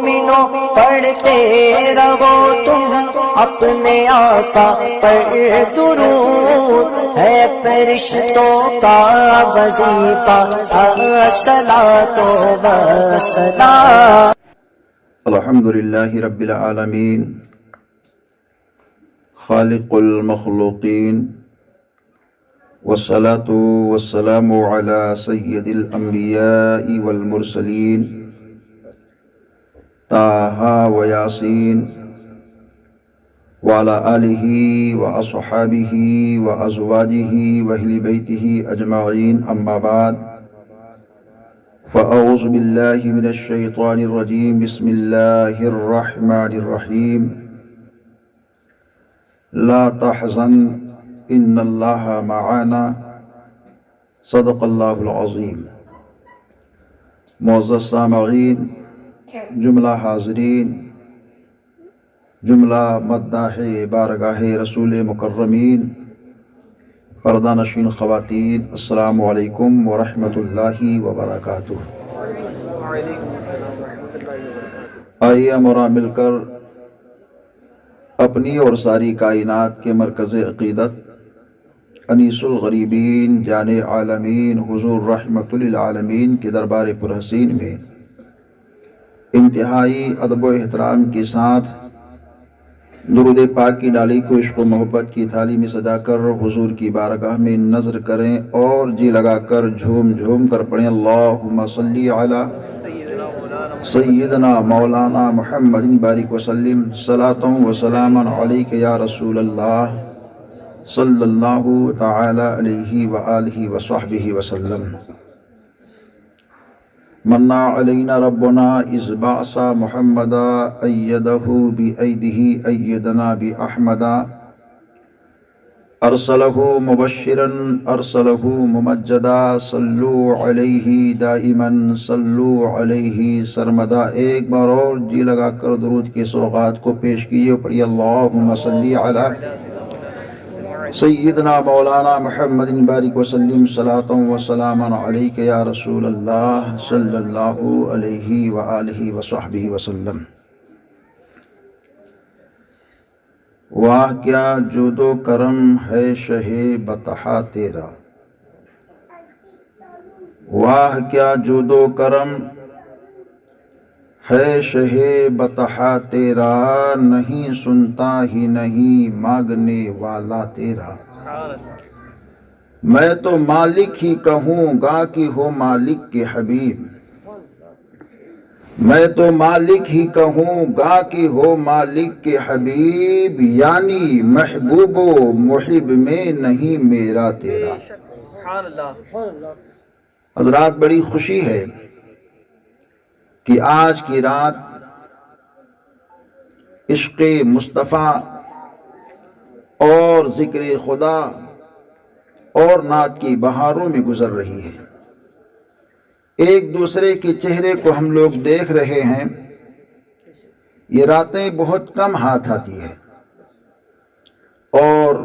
مومنوں پڑھتے رہو تم اپنے آقا پر درود، ہے فرشتوں کا وظیفہ الصلاۃ والسلام۔ الحمدللہ رب العالمین خالق المخلوقین، والصلاة والسلام على سید الانبیاء والمرسلین طٰہٰ و یاسین وعلى آلہ واصحابہ وازواجہ واہل بیتہ اجمعین، اما بعد فاعوذ باللہ من الشیطان الرجیم، بسم اللہ الرحمن الرحیم۔ لا تحزن ان اللہ معنا، صدق اللہ العظیم۔ معزز سامعین، جملہ حاضرین، جملہ مداح بارگاہ رسول مکرمین، پردہ نشین خواتین، السلام علیکم ورحمۃ اللہ وبرکاتہ۔ آئیے ہمارا مل کر اپنی اور ساری کائنات کے مرکز عقیدت انیس الغریبین جان عالمین حضور رحمت للعالمین کے دربار پرحسین میں انتہائی ادب و احترام کے ساتھ درود پاک کی ڈالی کو عشق و محبت کی تھالی میں سجا کر حضور کی بارگاہ میں نظر کریں اور جی لگا کر جھوم جھوم کر پڑھیں، اللہم صلی علی سیدنا مولانا محمد بارک وسلم، صلاۃ و سلام علیک یا رسول اللہ صلی اللہ تعالی علیہ وآلہ وصحبہ وسلم۔ منا علینا ربنا اذ بعث محمدا ایدہ بایدہ ایدنا باحمدا، ارسلہ مبشرا ارسلہ ممجدا، صلو علیہ دائما صلو علیہ سرمدا۔ ایک بار اور جی لگا کر درود کے سوغات کو پیش کیے، پڑھی اللہم صلی علی سیدنا مولانا محمد بارک وسلم، صلاۃ و سلام علیک یا رسول اللہ صلی اللہ علیہ وآلہ وصحبہ وسلم۔ واہ کیا جود و کرم ہے شہ بطحا تیرا، واہ کیا جود و کرم ہے شہ بطحا تیرا، نہیں سنتا ہی نہیں مانگنے والا تیرا۔ میں تو مالک ہی کہوں گا کہ ہو مالک کے حبیب، میں تو مالک ہی کہوں گا کہ ہو مالک کے حبیب، یعنی محبوب و محب میں نہیں میرا تیرا۔ حضرات، بڑی خوشی ہے کہ آج کی رات عشق مصطفیٰ اور ذکر خدا اور نعت کی بہاروں میں گزر رہی ہے۔ ایک دوسرے کے چہرے کو ہم لوگ دیکھ رہے ہیں۔ یہ راتیں بہت کم ہاتھ آتی ہیں، اور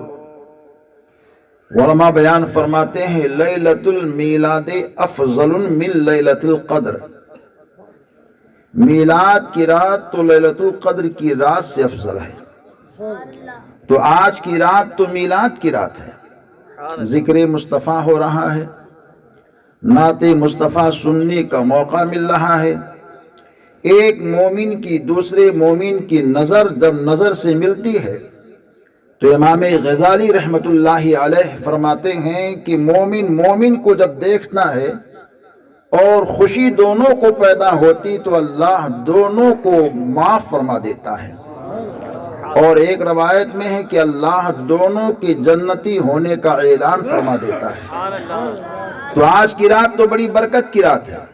علماء بیان فرماتے ہیں لیلۃ المیلاد افضل من لیلۃ القدر، میلاد کی رات تو لیلۃ القدر کی رات سے افضل ہے۔ تو آج کی رات تو میلاد کی رات ہے، ذکر مصطفیٰ ہو رہا ہے، نعت مصطفیٰ سننے کا موقع مل رہا ہے۔ ایک مومن کی دوسرے مومن کی نظر جب نظر سے ملتی ہے تو امام غزالی رحمت اللہ علیہ فرماتے ہیں کہ مومن مومن کو جب دیکھتا ہے اور خوشی دونوں کو پیدا ہوتی تو اللہ دونوں کو معاف فرما دیتا ہے، اور ایک روایت میں ہے کہ اللہ دونوں کے جنتی ہونے کا اعلان فرما دیتا ہے۔ تو آج کی رات تو بڑی برکت کی رات ہے۔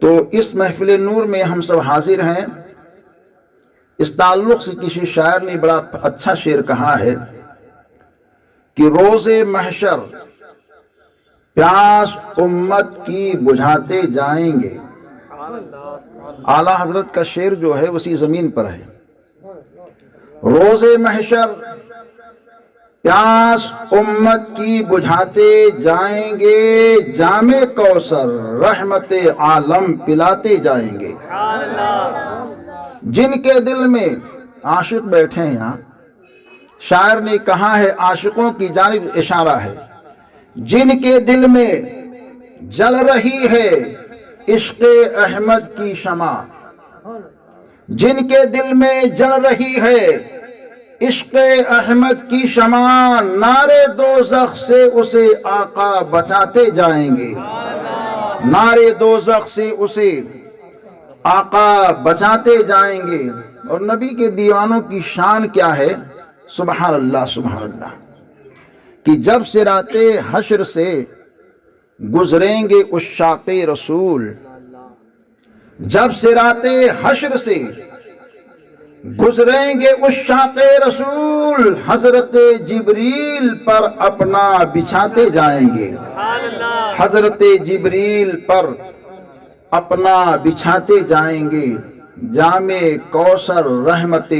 تو اس محفل نور میں ہم سب حاضر ہیں۔ اس تعلق سے کسی شاعر نے بڑا اچھا شعر کہا ہے کہ روز محشر پیاس امت کی بجھاتے جائیں گے۔ اعلیٰ حضرت کا شعر جو ہے اسی زمین پر ہے۔ روز محشر پیاس امت کی بجھاتے جائیں گے، جام کوثر رحمت عالم پلاتے جائیں گے۔ جن کے دل میں عاشق بیٹھے ہیں یہاں، شاعر نے کہا ہے، عاشقوں کی جانب اشارہ ہے، جن کے دل میں جل رہی ہے عشق احمد کی شمع، جن کے دل میں جل رہی ہے عشق احمد کی شمع، نارے دوزخ سے اسے آقا بچاتے جائیں گے، نارے دوزخ سے اسے آقا بچاتے جائیں گے۔ اور نبی کے دیوانوں کی شان کیا ہے، سبحان اللہ سبحان اللہ، کہ جب صراط حشر سے گزریں گے عشاق رسول، جب صراط حشر سے گزریں گے عشاق رسول، حضرت جبریل پر اپنا بچھاتے جائیں گے، حضرت جبریل پر اپنا بچھاتے جائیں گے، جام کوثر رحمت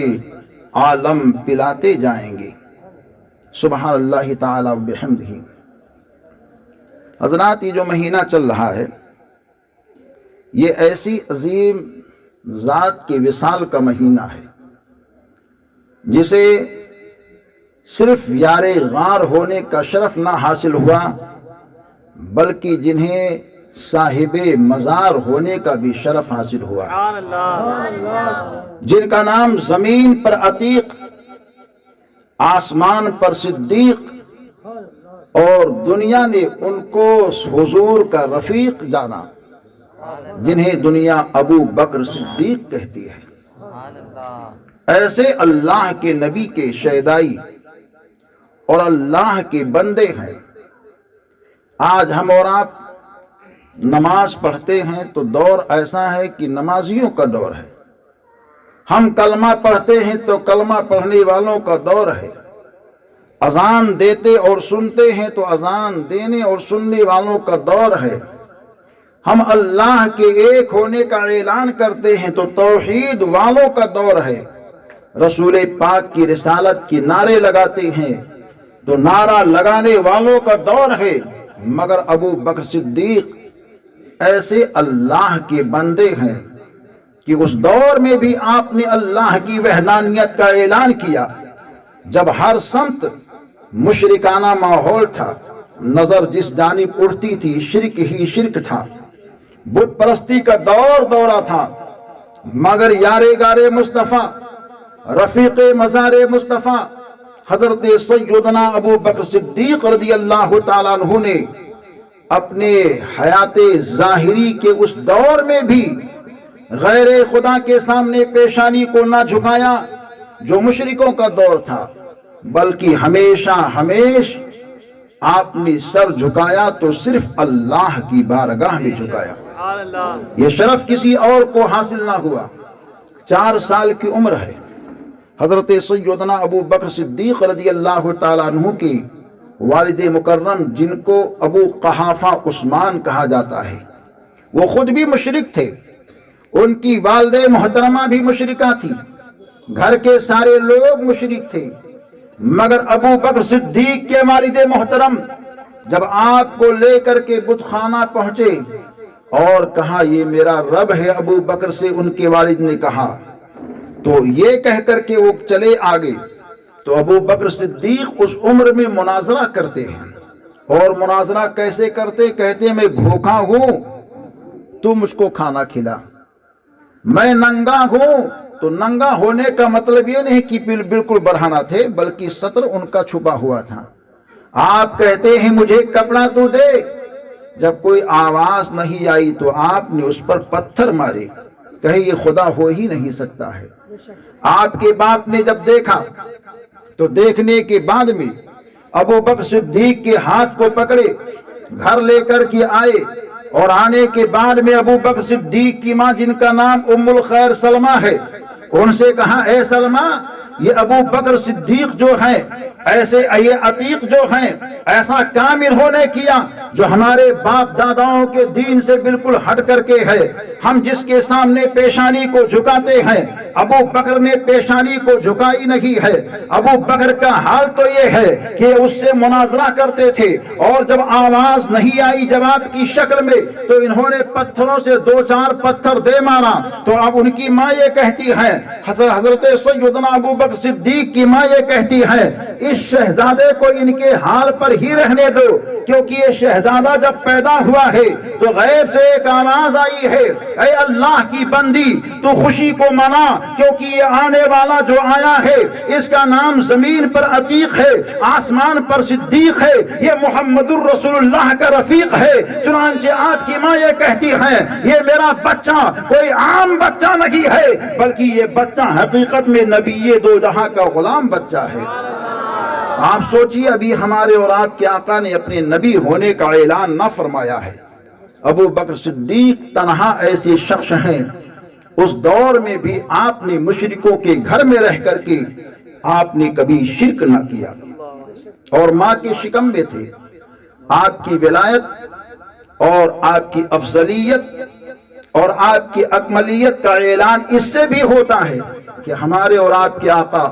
عالم پلاتے جائیں گے۔ سبحان اللہ تعالی و بحمدہ۔ حضرات، یہ جو مہینہ چل رہا ہے، یہ ایسی عظیم ذات کے وصال کا مہینہ ہے جسے صرف یار غار ہونے کا شرف نہ حاصل ہوا، بلکہ جنہیں صاحب مزار ہونے کا بھی شرف حاصل ہوا، جن کا نام زمین پر عتیق، آسمان پر صدیق، اور دنیا نے ان کو حضور کا رفیق جانا، جنہیں دنیا ابو بکر صدیق کہتی ہے۔ ایسے اللہ کے نبی کے شیدائی اور اللہ کے بندے ہیں۔ آج ہم اور آپ نماز پڑھتے ہیں تو دور ایسا ہے کہ نمازیوں کا دور ہے، ہم کلمہ پڑھتے ہیں تو کلمہ پڑھنے والوں کا دور ہے، اذان دیتے اور سنتے ہیں تو اذان دینے اور سننے والوں کا دور ہے، ہم اللہ کے ایک ہونے کا اعلان کرتے ہیں تو توحید والوں کا دور ہے، رسول پاک کی رسالت کی نعرے لگاتے ہیں تو نعرہ لگانے والوں کا دور ہے۔ مگر ابو بکر صدیق ایسے اللہ کے بندے ہیں کہ اس دور میں بھی آپ نے اللہ کی وحدانیت کا اعلان کیا، جب ہر سمت مشرکانہ ماحول تھا، نظر جس جانب اٹھتی تھی شرک ہی شرک تھا، بت پرستی کا دورہ تھا، مگر یار غار مصطفیٰ، رفیق مزار مصطفیٰ حضرت سیدنا ابو بکر صدیق رضی اللہ تعالیٰ عنہ نے اپنے حیات ظاہری کے اس دور میں بھی غیر خدا کے سامنے پیشانی کو نہ جھکایا جو مشرکوں کا دور تھا، بلکہ ہمیشہ آپ نے سر جھکایا تو صرف اللہ کی بارگاہ میں جھکایا۔ یہ شرف کسی اور کو حاصل نہ ہوا۔ 4 سال کی عمر ہے حضرت سیدنا ابو بکر صدیق رضی اللہ تعالیٰ عنہ کی والد مکرم، جن کو ابو قحافہ عثمان کہا جاتا ہے، وہ خود بھی مشرک تھے، ان کی والدہ محترمہ بھی مشرکہ تھی، گھر کے سارے لوگ مشرک تھے، مگر ابو بکر صدیق کے والد محترم جب آپ کو لے کر کے بت خانہ پہنچے اور کہا یہ میرا رب ہے ابو بکر سے، ان کے والد نے کہا تو یہ کہہ کر کے وہ چلے آگے، تو ابو بکر صدیق اس عمر میں مناظرہ کرتے ہیں، اور مناظرہ کیسے کرتے؟ کہتے میں بھوکا ہوں تو مجھ کو کھانا کھلا، میں ننگا ہوں تو ننگا ہونے کا مطلب یہ نہیں کہ بالکل برہنہ تھے، بلکہ سطر ان کا چھپا ہوا تھا۔ آپ کہتے ہیں مجھے کپڑا تو دے، جب کوئی آواز نہیں آئی تو آپ نے اس پر پتھر مارے، کہے یہ خدا ہو ہی نہیں سکتا ہے۔ آپ کے باپ نے جب دیکھا تو دیکھنے کے بعد میں ابو بکر صدیق کے ہاتھ کو پکڑے، گھر لے کر کے آئے، اور آنے کے بعد میں ابو بکر صدیق کی ماں جن کا نام ام الخیر سلمہ ہے، ان سے کہا اے سلمہ، یہ ابو بکر صدیق جو ہیں، ایسے یہ عتیق جو ہیں، ایسا کام انہوں نے کیا جو ہمارے باپ داداؤں کے دین سے بالکل ہٹ کر کے ہے، ہم جس کے سامنے پیشانی کو جھکاتے ہیں، ابو بکر نے پیشانی کو جھکائی نہیں ہے۔ ابو بکر کا حال تو یہ ہے کہ اس سے مناظرہ کرتے تھے، اور جب آواز نہیں آئی جواب کی شکل میں تو انہوں نے پتھروں سے 2-4 پتھر دے مارا۔ تو اب ان کی ماں یہ کہتی ہے، حضرت سیدنا ابو بکر صدیق کی ماں یہ کہتی ہے، اس شہزادے کو ان کے حال پر ہی رہنے دو، کیونکہ یہ شہزادہ جب پیدا ہوا ہے تو غیب سے ایک آواز آئی ہے، اے اللہ کی بندی تو خوشی کو منا، کیونکہ یہ آنے والا جو آیا ہے اس کا نام زمین پر عتیق ہے، آسمان پر صدیق ہے، یہ محمد الرسول اللہ کا رفیق ہے۔ چنانچہ آپ کی ماں یہ کہتی ہے، یہ میرا بچہ کوئی عام بچہ نہیں ہے، بلکہ یہ بچہ حقیقت میں نبی دو جہاں کا غلام بچہ ہے۔ آپ سوچئے، ابھی ہمارے اور آپ کے آقا نے اپنے نبی ہونے کا اعلان نہ فرمایا ہے۔ ابو بکر صدیق تنہا ایسے شخص ہیں، اس دور میں بھی آپ نے مشرکوں کے گھر میں رہ کر کے آپ نے کبھی شرک نہ کیا، اور ماں کے شکم میں تھے۔ آپ کی ولایت اور آپ کی افضلیت اور آپ کی اکملیت کا اعلان اس سے بھی ہوتا ہے کہ ہمارے اور آپ کے آقا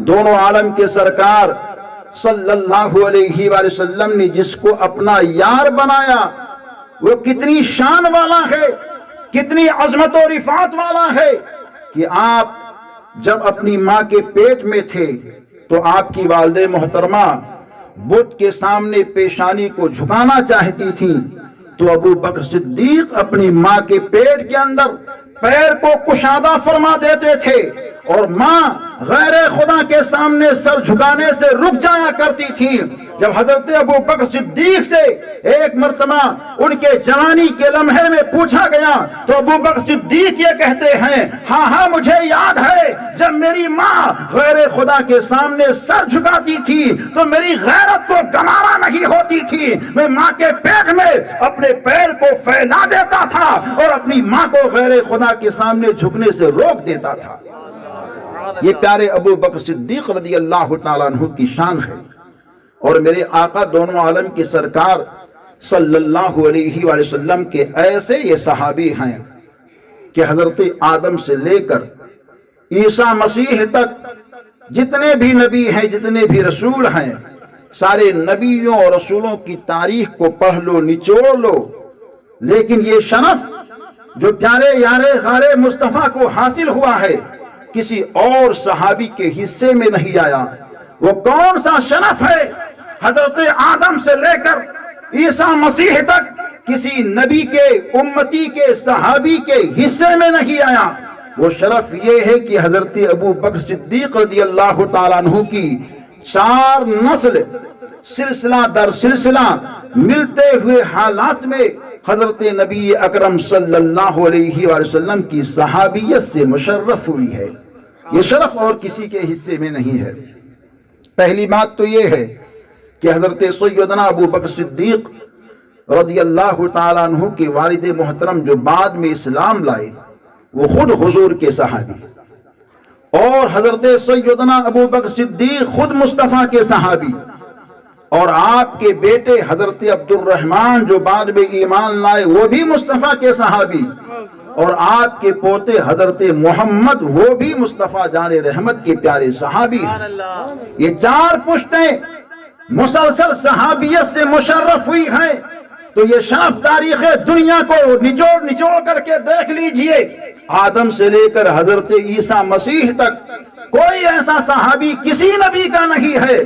دونوں عالم کے سرکار صلی اللہ علیہ وآلہ وسلم نے جس کو اپنا یار بنایا وہ کتنی شان والا ہے، کتنی عظمت و رفعت والا ہے کہ آپ جب اپنی ماں کے پیٹ میں تھے تو آپ کی والدہ محترمہ بت کے سامنے پیشانی کو جھکانا چاہتی تھی، تو ابو بکر صدیق اپنی ماں کے پیٹ کے اندر پیر کو کشادہ فرما دیتے تھے، اور ماں غیر خدا کے سامنے سر جھکانے سے رک جایا کرتی تھی۔ جب حضرت ابو بکر صدیق سے ایک مرتبہ ان کے جوانی کے لمحے میں پوچھا گیا تو ابو بکر صدیق یہ کہتے ہیں، ہاں مجھے یاد ہے جب میری ماں غیر خدا کے سامنے سر جھکاتی تھی تو میری غیرت کو گوارا نہیں ہوتی تھی، میں ماں کے پیٹ میں اپنے پیر کو پھیلا دیتا تھا اور اپنی ماں کو غیر خدا کے سامنے جھکنے سے روک دیتا تھا۔ یہ پیارے ابو بکر صدیق رضی اللہ تعالیٰ عنہ کی شان ہے، اور میرے آقا دونوں عالم کے سرکار صلی اللہ علیہ وآلہ وسلم کے ایسے یہ صحابی ہیں کہ حضرت آدم سے لے کر عیسیٰ مسیح تک جتنے بھی نبی ہیں، جتنے بھی رسول ہیں، سارے نبیوں اور رسولوں کی تاریخ کو پڑھ لو، نچوڑ لو، لیکن یہ شرف جو پیارے یارے غارے مصطفیٰ کو حاصل ہوا ہے کسی اور صحابی کے حصے میں نہیں آیا۔ وہ کون سا شرف ہے؟ حضرت آدم سے لے کر عیسیٰ مسیح تک کسی نبی کے امتی کے صحابی کے حصے میں نہیں آیا۔ وہ شرف یہ ہے کہ حضرت ابو بکر صدیق رضی اللہ تعالیٰ عنہ کی 4 نسل سلسلہ در سلسلہ ملتے ہوئے حالات میں حضرت نبی اکرم صلی اللہ علیہ وآلہ وسلم کی صحابیت سے مشرف ہوئی ہے۔ یہ شرف اور کسی کے حصے میں نہیں ہے۔ پہلی بات تو یہ ہے کہ حضرت سیدنا ابو بکر صدیق رضی اللہ تعالیٰ عنہ کے والد محترم جو بعد میں اسلام لائے وہ خود حضور کے صحابی، اور حضرت سیدنا ابو بکر صدیق خود مصطفیٰ کے صحابی، اور آپ کے بیٹے حضرت عبد الرحمن جو بعد میں ایمان لائے وہ بھی مصطفیٰ کے صحابی، اور آپ کے پوتے حضرت محمد وہ بھی مصطفیٰ جان رحمت کے پیارے صحابی ہیں۔ یہ 4 پشتیں مسلسل صحابیت سے مشرف ہوئی ہیں، تو یہ شرف تاریخ دنیا کو نچوڑ کر کے دیکھ لیجئے، آدم سے لے کر حضرت عیسیٰ مسیح تک کوئی ایسا صحابی کسی نبی کا نہیں ہے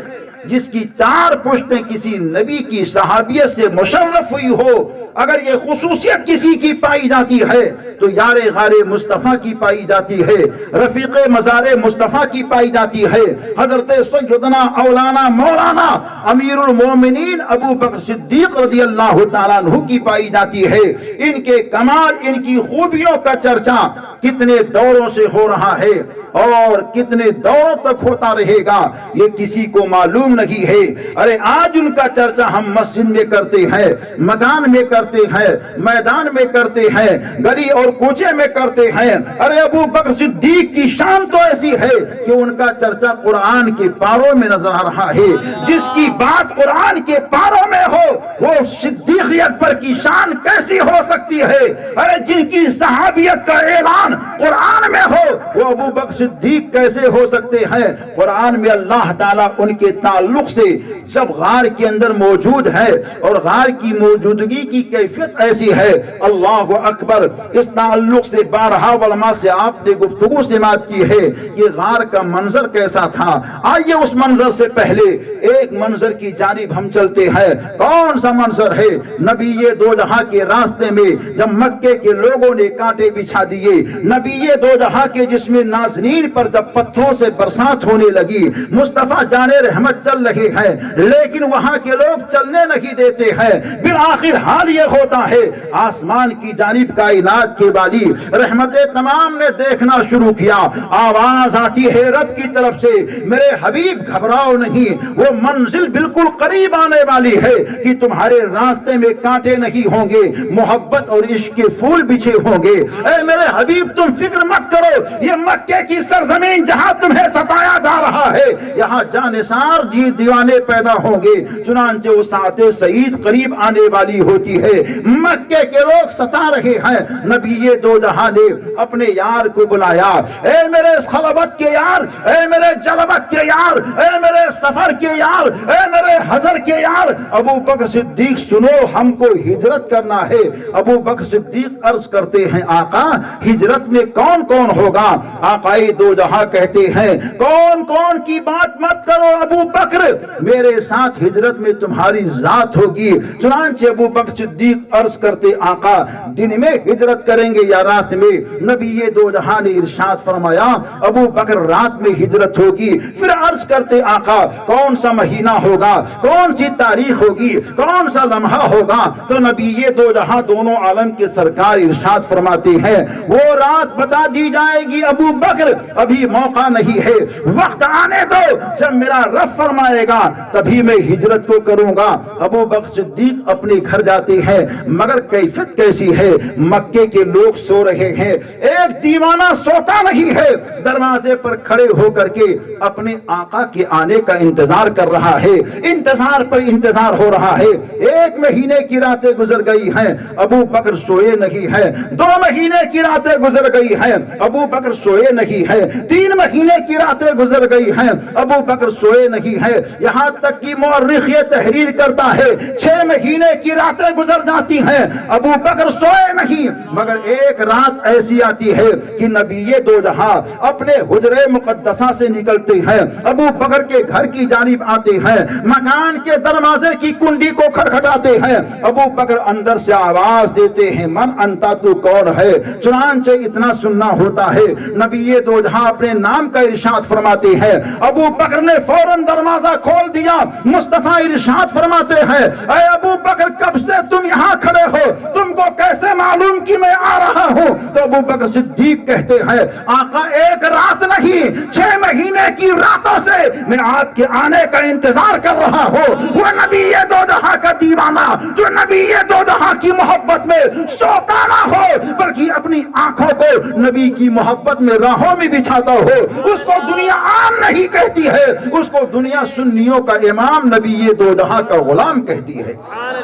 جس کی 4 پشتیں کسی نبی کی صحابیت سے مشرف ہوئی ہو۔ اگر یہ خصوصیت کسی کی پائی جاتی ہے تو یار غار مصطفیٰ کی پائی جاتی ہے، رفیق مزار مصطفیٰ کی پائی جاتی ہے، حضرت سیدنا اولانا مولانا امیر المومنین ابو بکر صدیق رضی اللہ تعالیٰ عنہ کی پائی جاتی ہے۔ ان کے کمال، ان کی خوبیوں کا چرچا کتنے دوروں سے ہو رہا ہے۔ اور کتنے دوروں تک ہوتا رہے گا یہ کسی کو معلوم نہیں ہے۔ ارے آج ان کا چرچا ہم مسجد میں کرتے ہیں، مکان میں کرتے ہیں، میدان میں کرتے ہیں، گلی اور کوچے میں کرتے ہیں۔ ارے ابو بکر صدیق کی شان تو ایسی ہے کہ ان کا چرچا قرآن کے پاروں میں نظر آ رہا ہے۔ جس کی بات قرآن کے پاروں میں ہو وہ صدیقیت پر کی شان کیسی ہو سکتی ہے؟ ارے جن کی صحابیت کا اعلان قرآن میں ہو وہ ابو بکر صدیق کیسے ہو سکتے ہیں؟ قرآن میں اللہ تعالیٰ ان کے تعلق سے جب غار کے اندر موجود ہے اور غار کی موجودگی کی کیفیت ایسی ہے، اللہ اکبر، اس تعلق سے بارہا علماء سے آپ نے گفتگو سماعت کی ہے کہ غار کا منظر کیسا تھا۔ آئیے اس منظر سے پہلے ایک منظر کی جانب ہم چلتے ہیں۔ کون سا منظر ہے؟ نبی دو جہاں کے راستے میں جب مکے کے لوگوں نے کانٹے بچھا دیے، نبی دو جہاں کے جسم نازنین پر جب پتھروں سے برسات ہونے لگی، مصطفیٰ جانے رحمت چل رہے ہیں لیکن وہاں کے لوگ چلنے نہیں دیتے ہیں۔ بالآخر حال یہ ہوتا ہے آسمان کی جانب کائنات کے والی رحمت تمام نے دیکھنا شروع کیا۔ آواز آتی ہے رب کی طرف سے، میرے حبیب گھبراؤ نہیں، وہ منزل بالکل قریب آنے والی ہے کہ تمہارے راستے میں کانٹے نہیں ہوں گے، محبت اور عشق کے پھول بچھے ہوں گے۔ اے میرے حبیب تم فکر مت کرو، یہ مکے کی سرزمین جہاں تمہیں ستایا جا رہا ہے یہاں جانثار جی دیوانے پیدا ہوں گے۔ چنانچہ وہ ساعت سعید قریب آنے والی ہوتی ہے، مکے کے لوگ ستا رہے ہیں۔ نبی دو جہاں نے اپنے یار کو بلایا، اے میرے خلوت کے یار، اے میرے جلوت کے یار، اے میرے سفر کے یار، اے میرے حضر کے یار، ابو بکر صدیق سنو ہم کو ہجرت کرنا ہے۔ ابو بکر صدیق عرض کرتے ہیں آقا ہجرت میں کون کون ہوگا؟ آقا دو جہاں کہتے ہیں کون کون کی بات مت کرو ابو بکر، میرے ساتھ ہجرت میں تمہاری ذات ہوگی۔ چنانچہ ابو بکر صدیق عرض کرتے آقا دن میں ہجرت کریں گے یا رات میں؟ نبی دو جہاں نے ارشاد فرمایا ابو بکر رات میں ہجرت ہوگی۔ پھر عرض کرتے آقا کون سا مہینہ ہوگا، کون سی تاریخ ہوگی، کون سا لمحہ ہوگا؟ تو نبی دو جہاں دونوں عالم کے سرکار ارشاد فرماتے ہیں وہ رات بتا دی جائے گی ابو بکر، ابھی موقع نہیں ہے، وقت آنے دو، جب میرا رب فرمائے گا تبھی میں ہجرت کو کروں گا۔ ابو بکر صدیق اپنے گھر جاتے ہیں مگر کیفیت کیسی ہے؟ مکے کے لوگ سو رہے ہیں، ایک دیوانہ سوتا نہیں ہے، دروازے پر کھڑے ہو کر کے اپنے آقا کے آنے کا انتظار کر رہا ہے، انتظار پر انتظار ہو رہا ہے۔ ایک مہینے کی راتیں گزر گئی ہیں، ابو بکر سوئے نہیں ہیں۔ 2 مہینے کی راتیں گزر گئی ہیں، ابو بکر سوئے نہیں ہیں۔ 3 مہینے کی راتیں گزر گئی ہیں، ابو بکر سوئے نہیں ہیں۔ یہاں تک کہ مورخ یہ تحریر کرتا ہے 6 مہینے کی راتیں گزر جاتی ہیں، ابو بکر سوئے نہیں۔ مگر ایک رات ایسی آتی ہے کہ نبی دو جہاں اپنے حجرے مقدسہ سے نکلتے ہیں، ابو بکر کے گھر کی جانب آتے ہیں، مکان کے دروازے کی کنڈی کو کھٹکھٹاتے ہیں۔ ابو بکر اندر سے آواز دیتے ہیں من انتا، تو کون ہے؟ چنانچہ اتنا سننا ہوتا ہے نبی دو جہاں اپنے نام کا ارشاد فرماتے ہیں۔ ابو بکر نے فوراً دروازہ کھول دیا۔ مصطفیٰ ارشاد فرماتے ہیں اے ابو بکر کب سے تم یہاں کھڑے ہو؟ تم کو کیسے معلوم کہ میں آ رہا ہوں؟ تو ابو بکر صدیق کہتے ہیں آقا ایک رات نہیں 6 مہینے کی راتوں سے میں آپ کے آنے کا انتظار کر رہا ہوں۔ وہ نبی دو جہاں کا دیوانہ جو نبی دو جہاں کی محبت میں سوتا نہ ہو بلکہ اپنی آنکھوں کو نبی کی محبت میں راہوں میں بچھاتا ہو، اس کو دنیا عام نہیں کہتی ہے، اس کو دنیا سنیوں کا امام نبی دو جہاں کا غلام کہتی ہے۔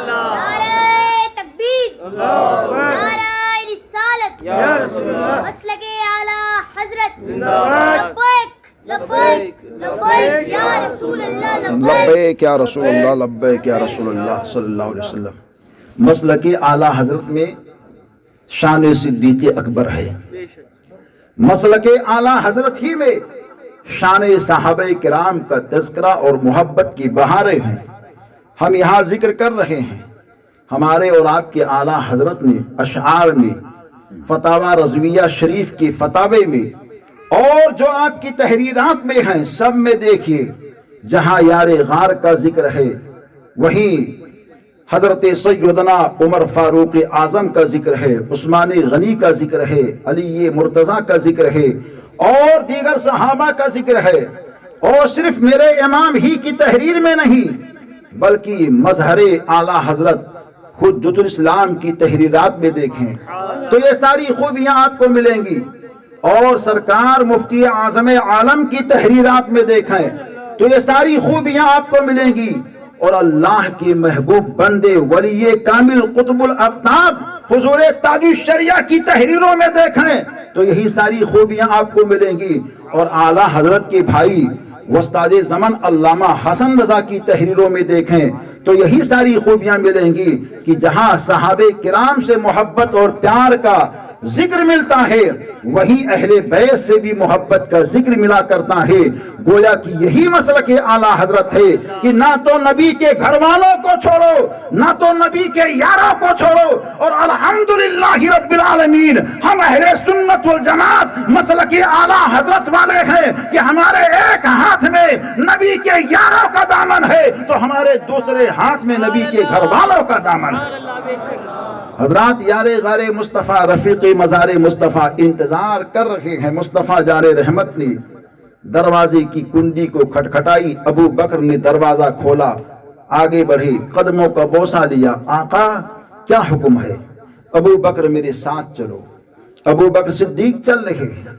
نعرہ تکبیر، نعرہ رسالت، مسلک اعلی حضرت، لبیک لبیک لبیک یا رسول اللہ، لبیک یا رسول اللہ، لبیک یا رسول اللہ صلی اللہ علیہ وسلم۔ مسلک اعلی حضرت میں شان صدیق اکبر ہے، مسلک اعلی حضرت ہی میں شان صحابہ کرام کا تذکرہ اور محبت کی بہاریں ہیں۔ ہم یہاں ذکر کر رہے ہیں ہمارے اور آپ کے اعلی حضرت نے اشعار میں، فتاوی رضویہ شریف کی فتاوی میں اور جو آپ کی تحریرات میں ہیں سب میں دیکھیے جہاں یار غار کا ذکر ہے وہیں حضرت سیدنا عمر فاروق اعظم کا ذکر ہے، عثمان غنی کا ذکر ہے، علی مرتضیٰ کا ذکر ہے، اور دیگر صحابہ کا ذکر ہے، اور صرف میرے امام ہی کی تحریر میں نہیں بلکہ مظہر اعلیٰ حضرت حجت الاسلام کی تحریرات میں دیکھیں تو یہ ساری خوبیاں آپ کو ملیں گی، اور سرکار مفتی اعظم عالم کی تحریرات میں دیکھیں تو یہ ساری خوبیاں آپ کو ملیں گی، اور اللہ کے محبوب بندے ولی کامل قطب الاقطاب حضور تاج الشریعہ کی تحریروں میں دیکھیں تو یہی ساری خوبیاں آپ کو ملیں گی، اور اعلیٰ حضرت کے بھائی استاد زمن علامہ حسن رضا کی تحریروں میں دیکھیں تو یہی ساری خوبیاں ملیں گی کہ جہاں صحابہ کرام سے محبت اور پیار کا ذکر ملتا ہے وہی اہل بیت سے بھی محبت کا ذکر ملا کرتا ہے۔ گویا کہ یہی مسلک اعلیٰ حضرت ہے کہ نہ تو نبی کے گھر والوں کو چھوڑو، نہ تو نبی کے یاروں کو چھوڑو، اور الحمدللہ رب العالمین ہم اہل سنت والجماعت مسلک اعلیٰ حضرت والے ہیں کہ ہمارے ایک ہاتھ میں نبی کے یاروں کا دامن ہے تو ہمارے دوسرے ہاتھ میں نبی کے گھر والوں کا دامن ہے۔ حضرات یار غار مصطفیٰ رفیق مزار مصطفیٰ انتظار کر رہے ہیں۔ مصطفیٰ جان رحمت نے دروازے کی کنڈی کو کھٹکھٹائی، ابو بکر نے دروازہ کھولا، آگے بڑھے، قدموں کا بوسہ لیا، آقا کیا حکم ہے؟ ابو بکر میرے ساتھ چلو۔ ابو بکر صدیق چل رہے ہیں۔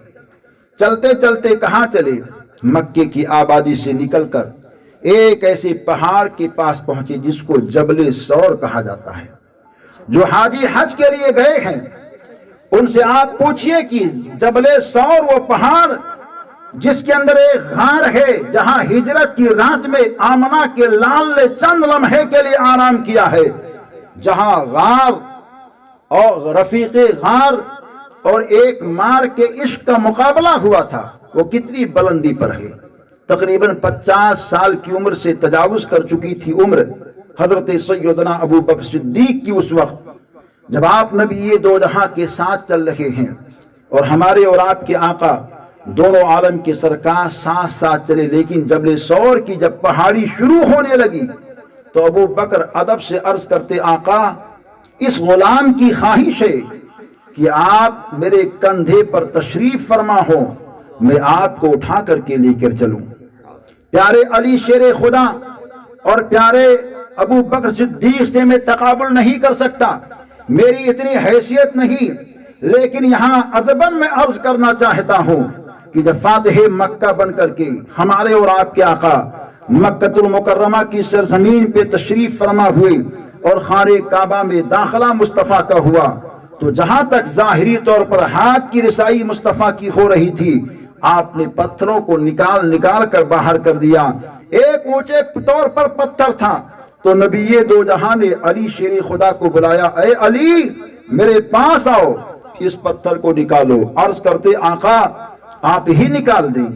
چلتے چلتے کہاں چلے؟ مکے کی آبادی سے نکل کر ایک ایسے پہاڑ کے پاس پہنچے جس کو جبل سور کہا جاتا ہے۔ جو حاجی حج کے لیے گئے ہیں ان سے آپ پوچھئے کہ جبل سور وہ پہاڑ جس کے اندر ایک غار ہے جہاں ہجرت کی رات میں آمنہ کے لال نے چند لمحے کے لیے آرام کیا ہے، جہاں غار اور رفیق غار اور ایک مار کے عشق کا مقابلہ ہوا تھا، وہ کتنی بلندی پر ہے؟ تقریباً 50 سال کی عمر سے تجاوز کر چکی تھی عمر حضرت سیدنا ابو بکر صدیق کی اس وقت جب آپ نبی دو جہاں کے ساتھ چل رہے ہیں، اور ہمارے اور آپ کے آقا دونوں عالم کے سرکار ساتھ ساتھ چلے، لیکن جبل سور کی جب پہاڑی شروع ہونے لگی تو ابو بکر ادب سے عرض کرتے، آقا اس غلام کی خواہش ہے کہ آپ میرے کندھے پر تشریف فرما ہو، میں آپ کو اٹھا کر کے لے کر چلوں۔ پیارے علی شیر خدا اور پیارے ابو بکر صدیق سے میں تقابل نہیں کر سکتا، میری اتنی حیثیت نہیں، لیکن یہاں ادباً میں عرض کرنا چاہتا ہوں کہ جب فاتح مکہ بن کر کے ہمارے اور آپ کے آقا مکہ المکرمہ کی سرزمین پہ تشریف فرما ہوئے اور خانہ کعبہ میں داخلہ مصطفیٰ کا ہوا تو جہاں تک ظاہری طور پر ہاتھ کی رسائی مصطفیٰ کی ہو رہی تھی آپ نے پتھروں کو نکال کر باہر کر دیا۔ ایک اونچے طور پر پتھر تھا تو نبی دو جہاں نے علی شیر خدا کو بلایا، اے علی میرے پاس آؤ، اس پتھر کو نکالو۔ عرض کرتے، آقا آپ ہی نکال دیں۔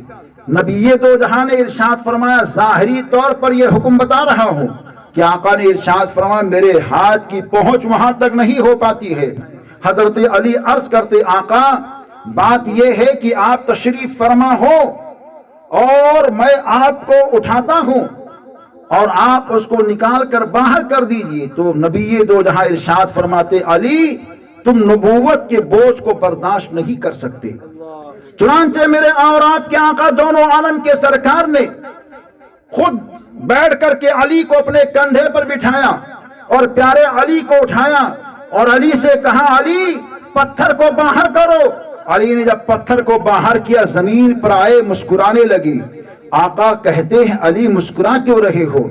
نبی دو جہاں نے ارشاد فرمایا، ظاہری طور پر یہ حکم بتا رہا ہوں کہ آقا نے ارشاد فرمایا میرے ہاتھ کی پہنچ وہاں تک نہیں ہو پاتی ہے۔ حضرت علی عرض کرتے، آقا بات یہ ہے کہ آپ تشریف فرما ہو اور میں آپ کو اٹھاتا ہوں اور آپ اس کو نکال کر باہر کر دیجئے۔ تو نبی دو جہاں ارشاد فرماتے، علی تم نبوت کے بوجھ کو برداشت نہیں کر سکتے۔ چنانچہ میرے اور آپ کے آقا دونوں عالم کے سرکار نے خود بیٹھ کر کے علی کو اپنے کندھے پر بٹھایا اور پیارے علی کو اٹھایا اور علی سے کہا، علی پتھر کو باہر کرو۔ علی نے جب پتھر کو باہر کیا زمین پر آئے مسکرانے لگی۔ آقا کہتے ہیں، علی مسکرا کیوں رہے ہو؟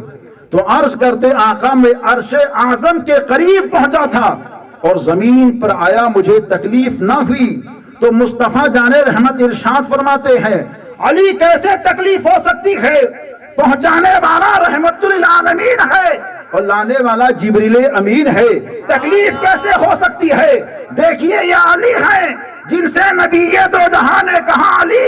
تو عرض کرتے، آقا میں عرش اعظم کے قریب پہنچا تھا اور زمین پر آیا مجھے تکلیف نہ ہوئی۔ تو مصطفیٰ جان رحمت ارشاد فرماتے ہیں، علی کیسے تکلیف ہو سکتی ہے؟ پہنچانے والا رحمت للعالمین ہے اور لانے والا جبریل امین ہے، تکلیف کیسے ہو سکتی ہے؟ دیکھیے یہ علی ہیں جن سے نبی دو جہاں نے کہا، علی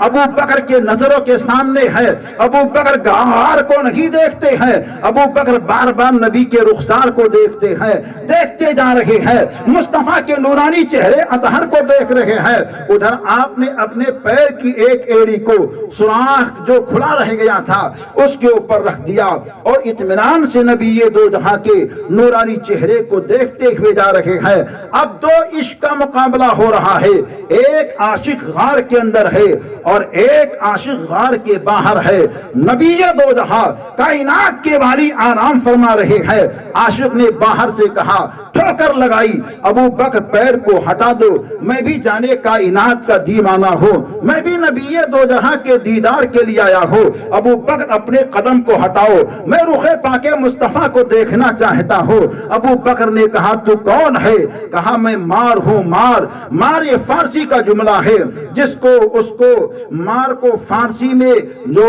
ابو بکر کے نظروں کے سامنے ہے، ابو بکر غار کو نہیں دیکھتے ہیں، ابو بکر بار بار نبی کے رخسار کو دیکھتے ہیں، دیکھتے جا رہے ہیں، مصطفیٰ کے نورانی چہرے اطہر کو دیکھ رہے ہیں۔ ادھر آپ نے اپنے پیر کی ایک ایڑی کو سوراخ جو کھلا رہ گیا تھا اس کے اوپر رکھ دیا اور اطمینان سے نبی دو جہاں کے نورانی چہرے کو دیکھتے ہوئے جا رہے ہیں۔ اب دو عشق کا مقابلہ ہو رہا ہے، ایک عاشق غار کے اندر ہے اور ایک عاشق غار کے باہر ہے۔ نبی دو جہاں کائنات کے والی آرام فرما رہے ہیں۔ عاشق نے باہر سے کہا، ٹھوکر لگائی، ابو بکر پیر کو ہٹا دو، میں بھی جانے کائنات کا دیوانہ ہوں، میں بھی نبی دو جہاں کے دیدار کے لیے آیا ہوں۔ ابو بکر اپنے قدم کو ہٹاؤ، میں رخ پاک مصطفیٰ کو دیکھنا چاہتا ہوں۔ ابو بکر نے کہا، تو کون ہے؟ کہا، میں مار ہوں۔ مار مار یہ فارسی کا جملہ ہے، جس کو اس کو مار کو فارسی میں جو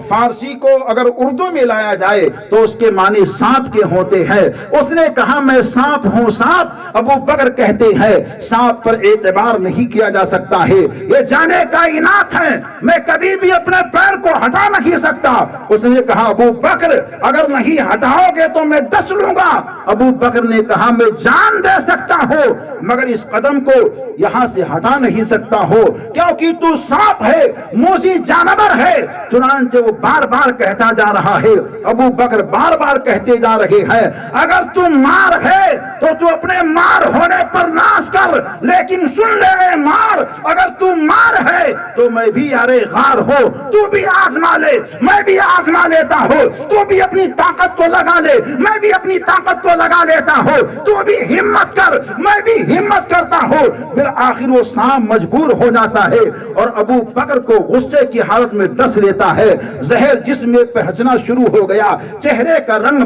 فارسی کو اگر اردو میں لایا جائے تو اس کے معنی سانپ کے ہوتے ہیں۔ اس نے کہا، میں سانپ ہوں۔ سانپ ابو بکر کہتے ہیں سانپ پر اعتبار نہیں کیا جا سکتا ہے، یہ جانے کائنات ہے، میں کبھی بھی اپنے پیر کو ہٹا نہیں سکتا۔ اس نے کہا، ابو بکر اگر نہیں ہٹاؤ گے تو میں ڈس لوں گا۔ ابو بکر نے کہا، میں جان دے سکتا ہوں مگر اس قدم کو یہاں سے ہٹا نہیں سکتا ہو، کیونکہ تو سانپ ہے، موذی جانور ہے۔ چنانچہ وہ بار بار کہتا جا رہا ہے، ابو بکر بار بار کہتے جا رہے ہیں، اگر تم مار ہے تو اپنے مار ہونے پر ناز کر، لیکن سن لے اے مار، اگر تم مار ہے تو میں بھی یارے غار ہو، تو بھی آزما لے، میں بھی آزما لیتا ہوں، تو بھی اپنی طاقت کو لگا لے، میں بھی اپنی طاقت کو لگا لیتا ہوں، تو بھی ہمت کر، میں بھی ہمت کرتا ہوں۔ پھر آخر وہ سانپ مجبور ہو جاتا ہے اور ابو بکر کو غصے کی حالت میں ڈس لیتا ہے۔ زہر جسم میں پہنچنا شروع ہو گیا، چہرے کا رنگ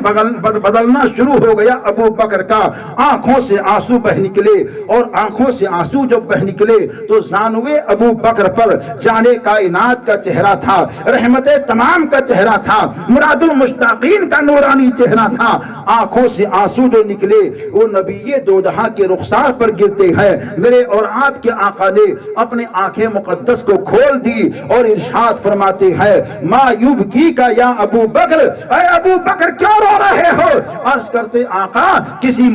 بدلنا شروع ہو گیا ابو بکر کا، آنکھوں سے آنسو بہ نکلے، اور آنکھوں سے آنسو جب بہ نکلے تو زانوے ابو بکر پر جانے کائنات کا چہرہ تھا، رحمت تمام کا چہرہ تھا، مراد المشتاقین کا نورانی چہرہ تھا۔ آنکھوں سے آنسو جو نکلے وہ نبی دو جہاں کے رخسار پر گرتے ہیں۔ میرے اور آپ کے آقا نے اپنے آنکھیں مقدس کو کھول دی اور ارشاد فرماتے ہیں، ما یبکی کا یا ابو بکر، اے ابو بکر کیوں رو رہے ہو؟ عرض کرتے، آقا کسی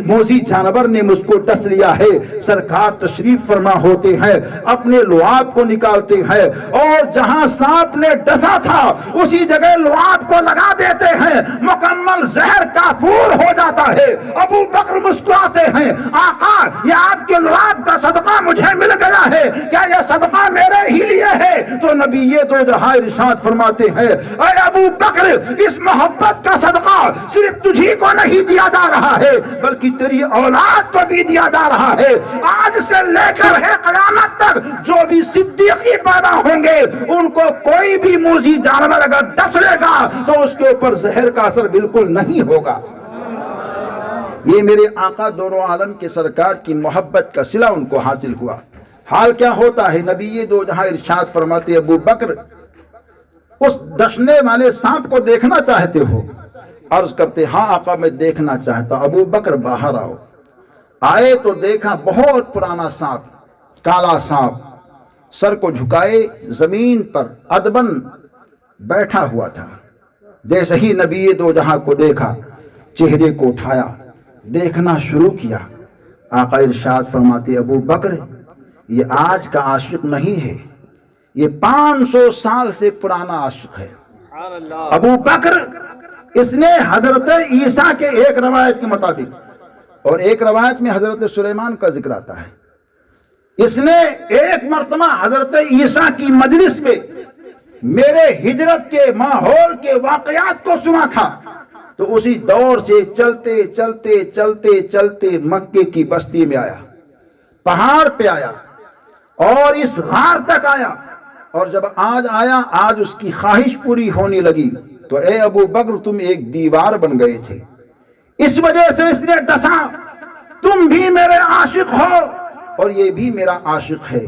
موذی جانور نے مجھ کو ڈس لیا ہے۔ سرکار تشریف فرما ہوتے ہیں، اپنے لعاب کو نکالتے ہیں اور جہاں سانپ نے ڈسا تھا اسی جگہ لعاب کو لگا دیتے ہیں، مکمل زہر کافور ہو جاتا ہے۔ ابو بکر مسکراتے ہیں، آقا یہ آپ کے لعاب کا صدقہ مجھے مل گیا ہے، کیا یہ صدقہ میرے ہی لیے ہے؟ تو نبی دو جہاں ارشاد فرماتے ہیں، اے ابو بکر اس محبت کا صدقہ صرف تجھی کو نہیں دیا جا رہا ہے بلکہ تیری اولاد کو بھی دیا جا رہا ہے۔ آج سے لے کر ہے قیامت تک جو بھی صدیقی پیدا ہوں گے ان کو کوئی بھی موذی جانور اگر ڈس لے گا تو اس کے اوپر زہر کا اثر بالکل نہیں ہوگا۔ یہ میرے آقا دونوں عالم کے سرکار کی محبت کا صلہ ان کو حاصل ہوا۔ حال کیا ہوتا ہے؟ نبی دو جہاں ارشاد فرماتے، ابو بکر اس ڈسنے والے سانپ کو دیکھنا چاہتے ہو؟ عرض کرتے، ہاں آقا میں دیکھنا چاہتا۔ ابو بکر باہر آؤ۔ آئے تو دیکھا بہت پرانا سانپ، کالا سانپ، سر کو جھکائے زمین پر ادبن بیٹھا ہوا تھا۔ جیسے ہی نبی دو جہاں کو دیکھا، چہرے کو اٹھایا، دیکھنا شروع کیا۔ آقا ارشاد فرماتے، ابو بکر یہ آج کا عاشق نہیں ہے، یہ 500 سال سے پرانا عاشق ہے۔ ابو بکر اس نے حضرت عیسیٰ کے ایک روایت کے مطابق اور ایک روایت میں حضرت سلیمان کا ذکر آتا ہے، اس نے ایک مرتبہ حضرت عیسیٰ کی مجلس میں میرے ہجرت کے ماحول کے واقعات کو سنا تھا، تو اسی دور سے چلتے چلتے چلتے چلتے مکے کی بستی میں آیا، پہاڑ پہ آیا اور اس غار تک آیا، اور جب آج آیا آج اس کی خواہش پوری ہونے لگی، تو اے ابو بکر تم ایک دیوار بن گئے تھے، اس وجہ سے اس نے ڈسا، تم بھی میرے عاشق ہو اور یہ بھی میرا عاشق ہے۔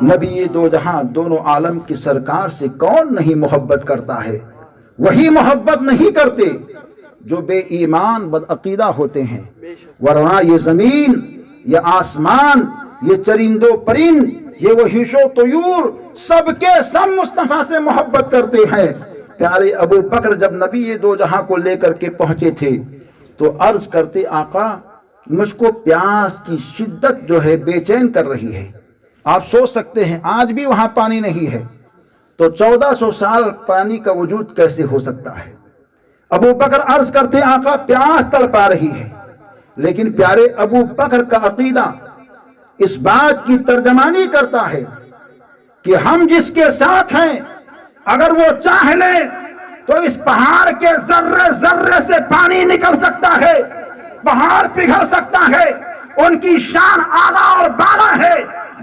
نبی دو جہاں دونوں عالم کی سرکار سے کون نہیں محبت کرتا ہے؟ وہی محبت نہیں کرتے جو بے ایمان بدعقیدہ ہوتے ہیں، ورنہ یہ زمین، یہ آسمان، یہ چرند و پرند، یہ وحش و طیور سب کے سب مصطفیٰ سے محبت کرتے ہیں۔ پیارے ابو بکر جب نبی یہ دو جہاں کو لے کر کے پہنچے تھے تو عرض کرتے آقا مجھ کو پیاس کی شدت جو ہے بے چین کر رہی ہے۔ آپ سوچ سکتے ہیں آج بھی وہاں پانی نہیں ہے تو 1400 سال پانی کا وجود کیسے ہو سکتا ہے؟ ابو بکر عرض کرتے آقا پیاس تڑپا رہی ہے، لیکن پیارے ابو بکر کا عقیدہ اس بات کی ترجمانی کرتا ہے کہ ہم جس کے ساتھ ہیں اگر وہ چاہ لے تو اس پہاڑ کے ذرے ذرے سے پانی نکل سکتا ہے، پہاڑ پگھل سکتا ہے، ان کی شان اعلیٰ اور بالا ہے۔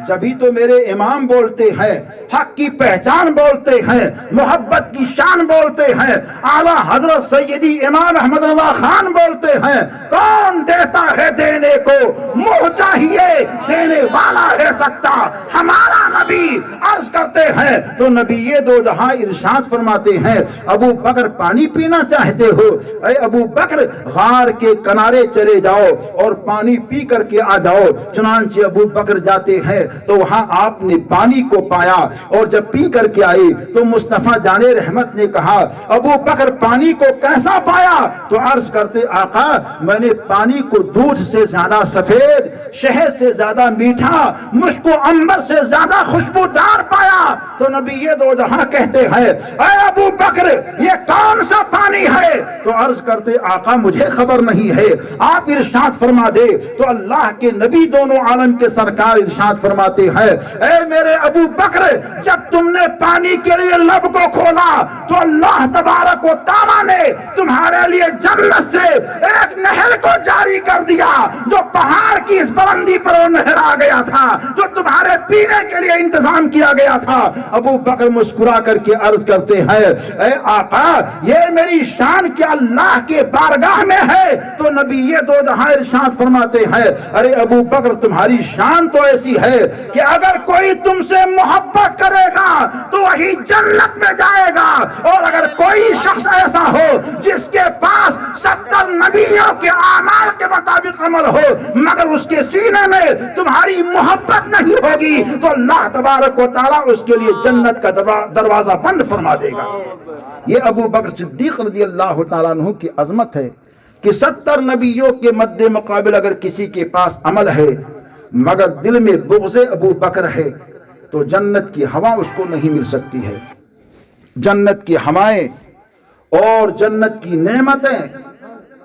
جبھی تو میرے امام بولتے ہیں، حق کی پہچان بولتے ہیں، محبت کی شان بولتے ہیں، اعلیٰ حضرت سیدی امام احمد رضا خان بولتے ہیں کون دیتا ہے دینے کو، منہ چاہیے دینے والا ہے سچا ہمارا نبی۔ عرض کرتے ہیں تو نبی یہ دو جہاں ارشاد فرماتے ہیں ابو بکر پانی پینا چاہتے ہو، اے ابو بکر غار کے کنارے چلے جاؤ اور پانی پی کر کے آ جاؤ۔ چنانچہ ابو بکر جاتے ہیں تو وہاں آپ نے پانی کو پایا اور جب پی کر کے آئے تو مصطفیٰ جان رحمت نے کہا ابو بکر پانی کو کیسا پایا؟ تو عرض کرتے آقا میں نے پانی کو دودھ سے زیادہ سفید، شہد سے زیادہ میٹھا، مشک و عنبر سے زیادہ خوشبودار پایا۔ تو نبی یہ دو جہاں کہتے ہیں اے ابو بکر یہ کون سا پانی ہے؟ تو عرض کرتے آقا مجھے خبر نہیں ہے، آپ ارشاد فرما دے۔ تو اللہ کے نبی دونوں عالم کے سرکار ارشاد فرماتے ہیں اے میرے ابو بکر جب تم نے پانی کے لیے لب کو کھولا تو اللہ تبارک و تعالیٰ نے تمہارے لیے جنت سے ایک نہر کو جاری کر دیا جو پہاڑ کی اس بلندی پر وہ نہر آ گیا تھا جو تمہارے پینے کے لیے انتظام کیا گیا تھا۔ ابو بکر مسکرا کر کے عرض کرتے ہیں اے آقا یہ میری شان کیا اللہ کے بارگاہ میں ہے؟ تو نبی یہ دو جہاں ارشاد فرماتے ہیں ارے ابو بکر تمہاری شان تو ایسی ہے کہ اگر کوئی تم سے محبت کرے گا تو وہی جنت میں جائے گا، اور اگر کوئی شخص ایسا ہو جس کے پاس 70 نبیوں کے اعمال کے مطابق عمل ہو مگر اس کے سینے میں تمہاری محبت نہیں ہوگی تو اللہ تبارک و تعالیٰ اس کے لیے جنت کا دروازہ بند فرما دے گا۔ یہ ابو بکر صدیق رضی اللہ تعالیٰ عنہ کی عظمت ہے کہ 70 نبیوں کے مد مقابل اگر کسی کے پاس عمل ہے مگر دل میں بغض ابو بکر ہے تو جنت کی ہوا اس کو نہیں مل سکتی ہے۔ جنت کی ہوائیں اور جنت کی نعمتیں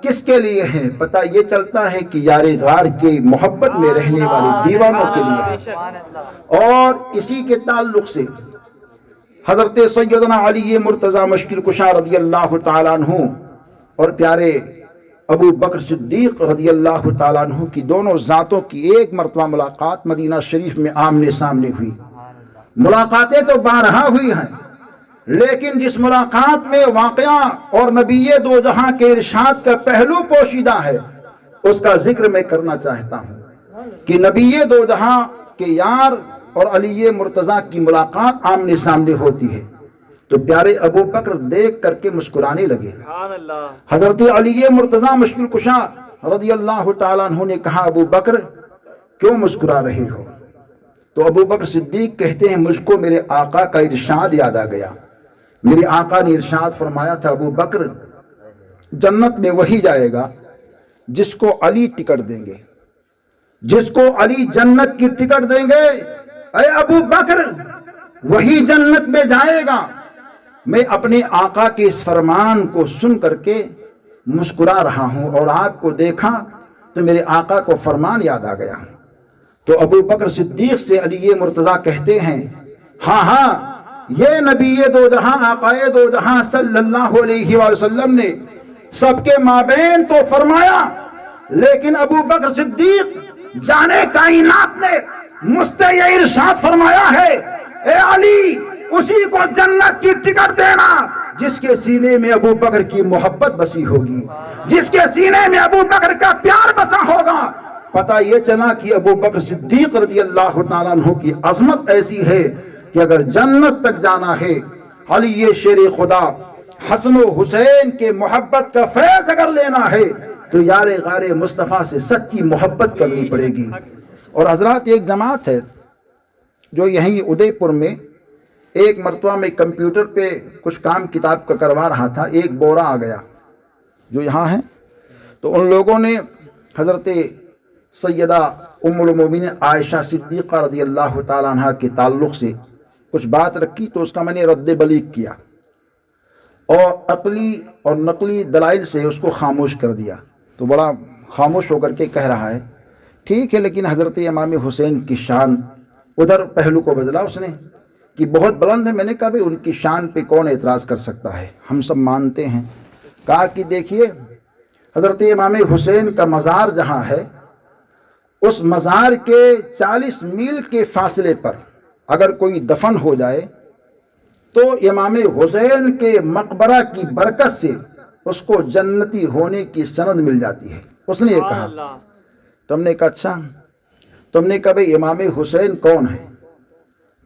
کس کے لیے ہیں؟ پتہ یہ چلتا ہے کہ یار غار کی محبت میں رہنے والے دیوانوں کے لیے ہے۔ اور اسی کے تعلق سے حضرت سیدنا علی مرتضی مشکل کشا رضی اللہ تعالیٰ عنہ اور پیارے ابو بکر صدیق رضی اللہ تعالیٰ عنہ کی دونوں ذاتوں کی ایک مرتبہ ملاقات مدینہ شریف میں آمنے سامنے ہوئی۔ ملاقاتیں تو بارہا ہوئی ہیں لیکن جس ملاقات میں واقعہ اور نبی دو جہاں کے ارشاد کا پہلو پوشیدہ ہے اس کا ذکر میں کرنا چاہتا ہوں کہ نبی دو جہاں کے یار اور علی مرتضیٰ کی ملاقات آمنے سامنے ہوتی ہے تو پیارے ابو بکر دیکھ کر کے مسکرانے لگے۔ حضرت علی مرتضیٰ مشکل کشا رضی اللہ تعالیٰ عنہ نے کہا ابو بکر کیوں مسکرا رہے ہو؟ تو ابو بکر صدیق کہتے ہیں مجھ کو میرے آقا کا ارشاد یاد آ گیا۔ میرے آقا نے ارشاد فرمایا تھا ابو بکر جنت میں وہی جائے گا جس کو علی ٹکٹ دیں گے، جس کو علی جنت کی ٹکٹ دیں گے اے ابو بکر وہی جنت میں جائے گا۔ میں اپنے آقا کے اس فرمان کو سن کر کے مسکرا رہا ہوں اور آپ کو دیکھا تو میرے آقا کو فرمان یاد آ گیا۔ تو ابو بکر صدیق سے علی مرتضیٰ کہتے ہیں ہاں ہاں یہ نبی دو جہاں آقا دو جہاں صلی اللہ علیہ وسلم نے سب کے مابین تو فرمایا لیکن ابو بکر صدیق جانے کائنات نے مجھ سے یہ ارشاد فرمایا ہے اے علی اسی کو جنت کی ٹکٹ دینا جس کے سینے میں ابو بکر کی محبت بسی ہوگی، جس کے سینے میں ابو بکر کا پیار بسا ہوگا۔ پتہ یہ چلا کہ ابو بکر صدیق رضی اللہ تعالیٰ عنہ کی عظمت ایسی ہے کہ اگر جنت تک جانا ہے علی شیر خدا حسن و حسین کے محبت کا فیض اگر لینا ہے تو یار غار مصطفیٰ سے سچی محبت کرنی پڑے گی۔ اور حضرات ایک جماعت ہے جو یہیں ادے پور میں ایک مرتبہ میں کمپیوٹر پہ کچھ کام کتاب کا کروا رہا تھا، ایک بورا آ گیا جو یہاں ہے، تو ان لوگوں نے حضرت سیدہ ام المومنین عائشہ صدیقہ رضی اللہ تعالیٰ عنہ کے تعلق سے کچھ بات رکھی، تو اس کا میں نے رد بلیغ کیا اور عقلی اور نقلی دلائل سے اس کو خاموش کر دیا۔ تو بڑا خاموش ہو کر کے کہہ رہا ہے ٹھیک ہے، لیکن حضرت امام حسین کی شان، ادھر پہلو کو بدلا اس نے کہ بہت بلند ہے۔ میں نے کہا بھئی ان کی شان پہ کون اعتراض کر سکتا ہے، ہم سب مانتے ہیں۔ کہا کہ دیکھیے حضرت امام حسین کا مزار جہاں ہے، اس مزار کے 40 میل کے فاصلے پر اگر کوئی دفن ہو جائے تو امام حسین کے مقبرہ کی برکت سے اس کو جنتی ہونے کی سند مل جاتی ہے۔ اس نے یہ کہا۔ تم نے کہا اچھا، تم نے کہا بھئی امام حسین کون ہے؟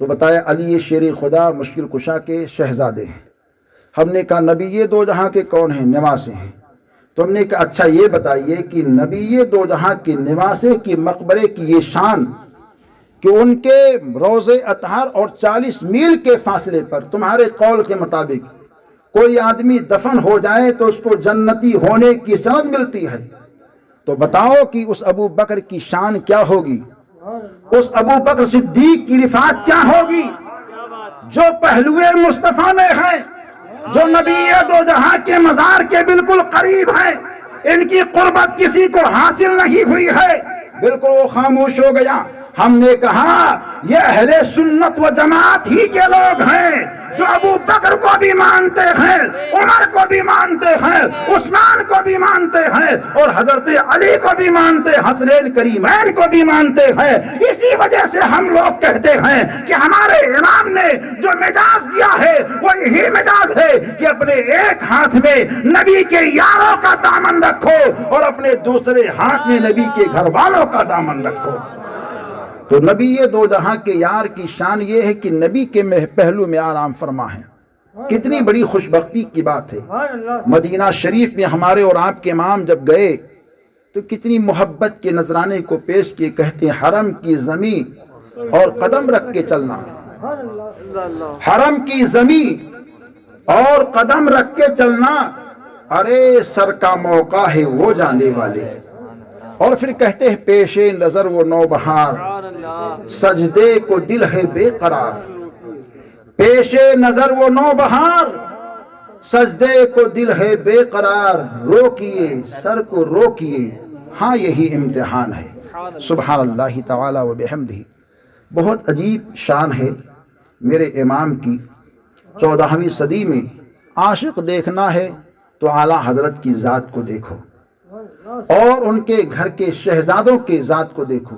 تو بتایا علی شیر خدا مشکل کشا کے شہزادے ہیں۔ ہم نے کہا نبی دو جہاں کے کون ہیں؟ نواسے ہیں۔ تم نے کہا اچھا یہ بتائیے کہ نبی دو جہاں کے نواسے کی مقبرے کی یہ شان کہ ان کے روضے اطہر اور 40 میل کے فاصلے پر تمہارے قول کے مطابق کوئی آدمی دفن ہو جائے تو اس کو جنتی ہونے کی سند ملتی ہے، تو بتاؤ کہ اس ابو بکر کی شان کیا ہوگی، اس ابو بکر صدیق کی رفعت کیا ہوگی جو پہلو مصطفیٰ میں ہے، جو نبی دو جہاں کے مزار کے بالکل قریب ہے، ان کی قربت کسی کو حاصل نہیں ہوئی ہے۔ بالکل وہ خاموش ہو گیا۔ ہم نے کہا یہ اہل سنت و جماعت ہی کے لوگ ہیں جو ابو بکر کو بھی مانتے ہیں، عمر کو بھی مانتے ہیں، عثمان کو بھی مانتے ہیں اور حضرت علی کو بھی مانتے ہیں، حسنین کریمین کو بھی مانتے ہیں۔ اسی وجہ سے ہم لوگ کہتے ہیں کہ ہمارے امام نے جو مجاز دیا ہے وہ یہی مجاز ہے کہ اپنے ایک ہاتھ میں نبی کے یاروں کا دامن رکھو اور اپنے دوسرے ہاتھ میں نبی کے گھر والوں کا دامن رکھو۔ تو نبی دو جہاں کے یار کی شان یہ ہے کہ نبی کے پہلو میں آرام فرما ہے۔ کتنی بڑی خوش بختی کی بات ہے۔ مدینہ شریف میں ہمارے اور آپ کے امام جب گئے تو کتنی محبت کے نذرانے کو پیش کیے، کہتے ہیں حرم کی زمین اور قدم رکھ کے چلنا، حرم کی زمین اور قدم رکھ کے چلنا، ارے سر کا موقع ہے وہ جانے والے۔ اور پھر کہتے ہیں پیش نظر وہ نوبہار، سجدے کو دل ہے بے قرار۔ پیش نظر وہ نوبہار، سجدے کو دل ہے بے قرار، روکیے سر کو روکیے، ہاں یہی امتحان ہے۔ سبحان اللہ تعالی و بحمدہ۔ بہت عجیب شان ہے میرے امام کی۔ 14ویں صدی میں عاشق دیکھنا ہے تو اعلیٰ حضرت کی ذات کو دیکھو اور ان کے گھر کے شہزادوں کے ذات کو دیکھو۔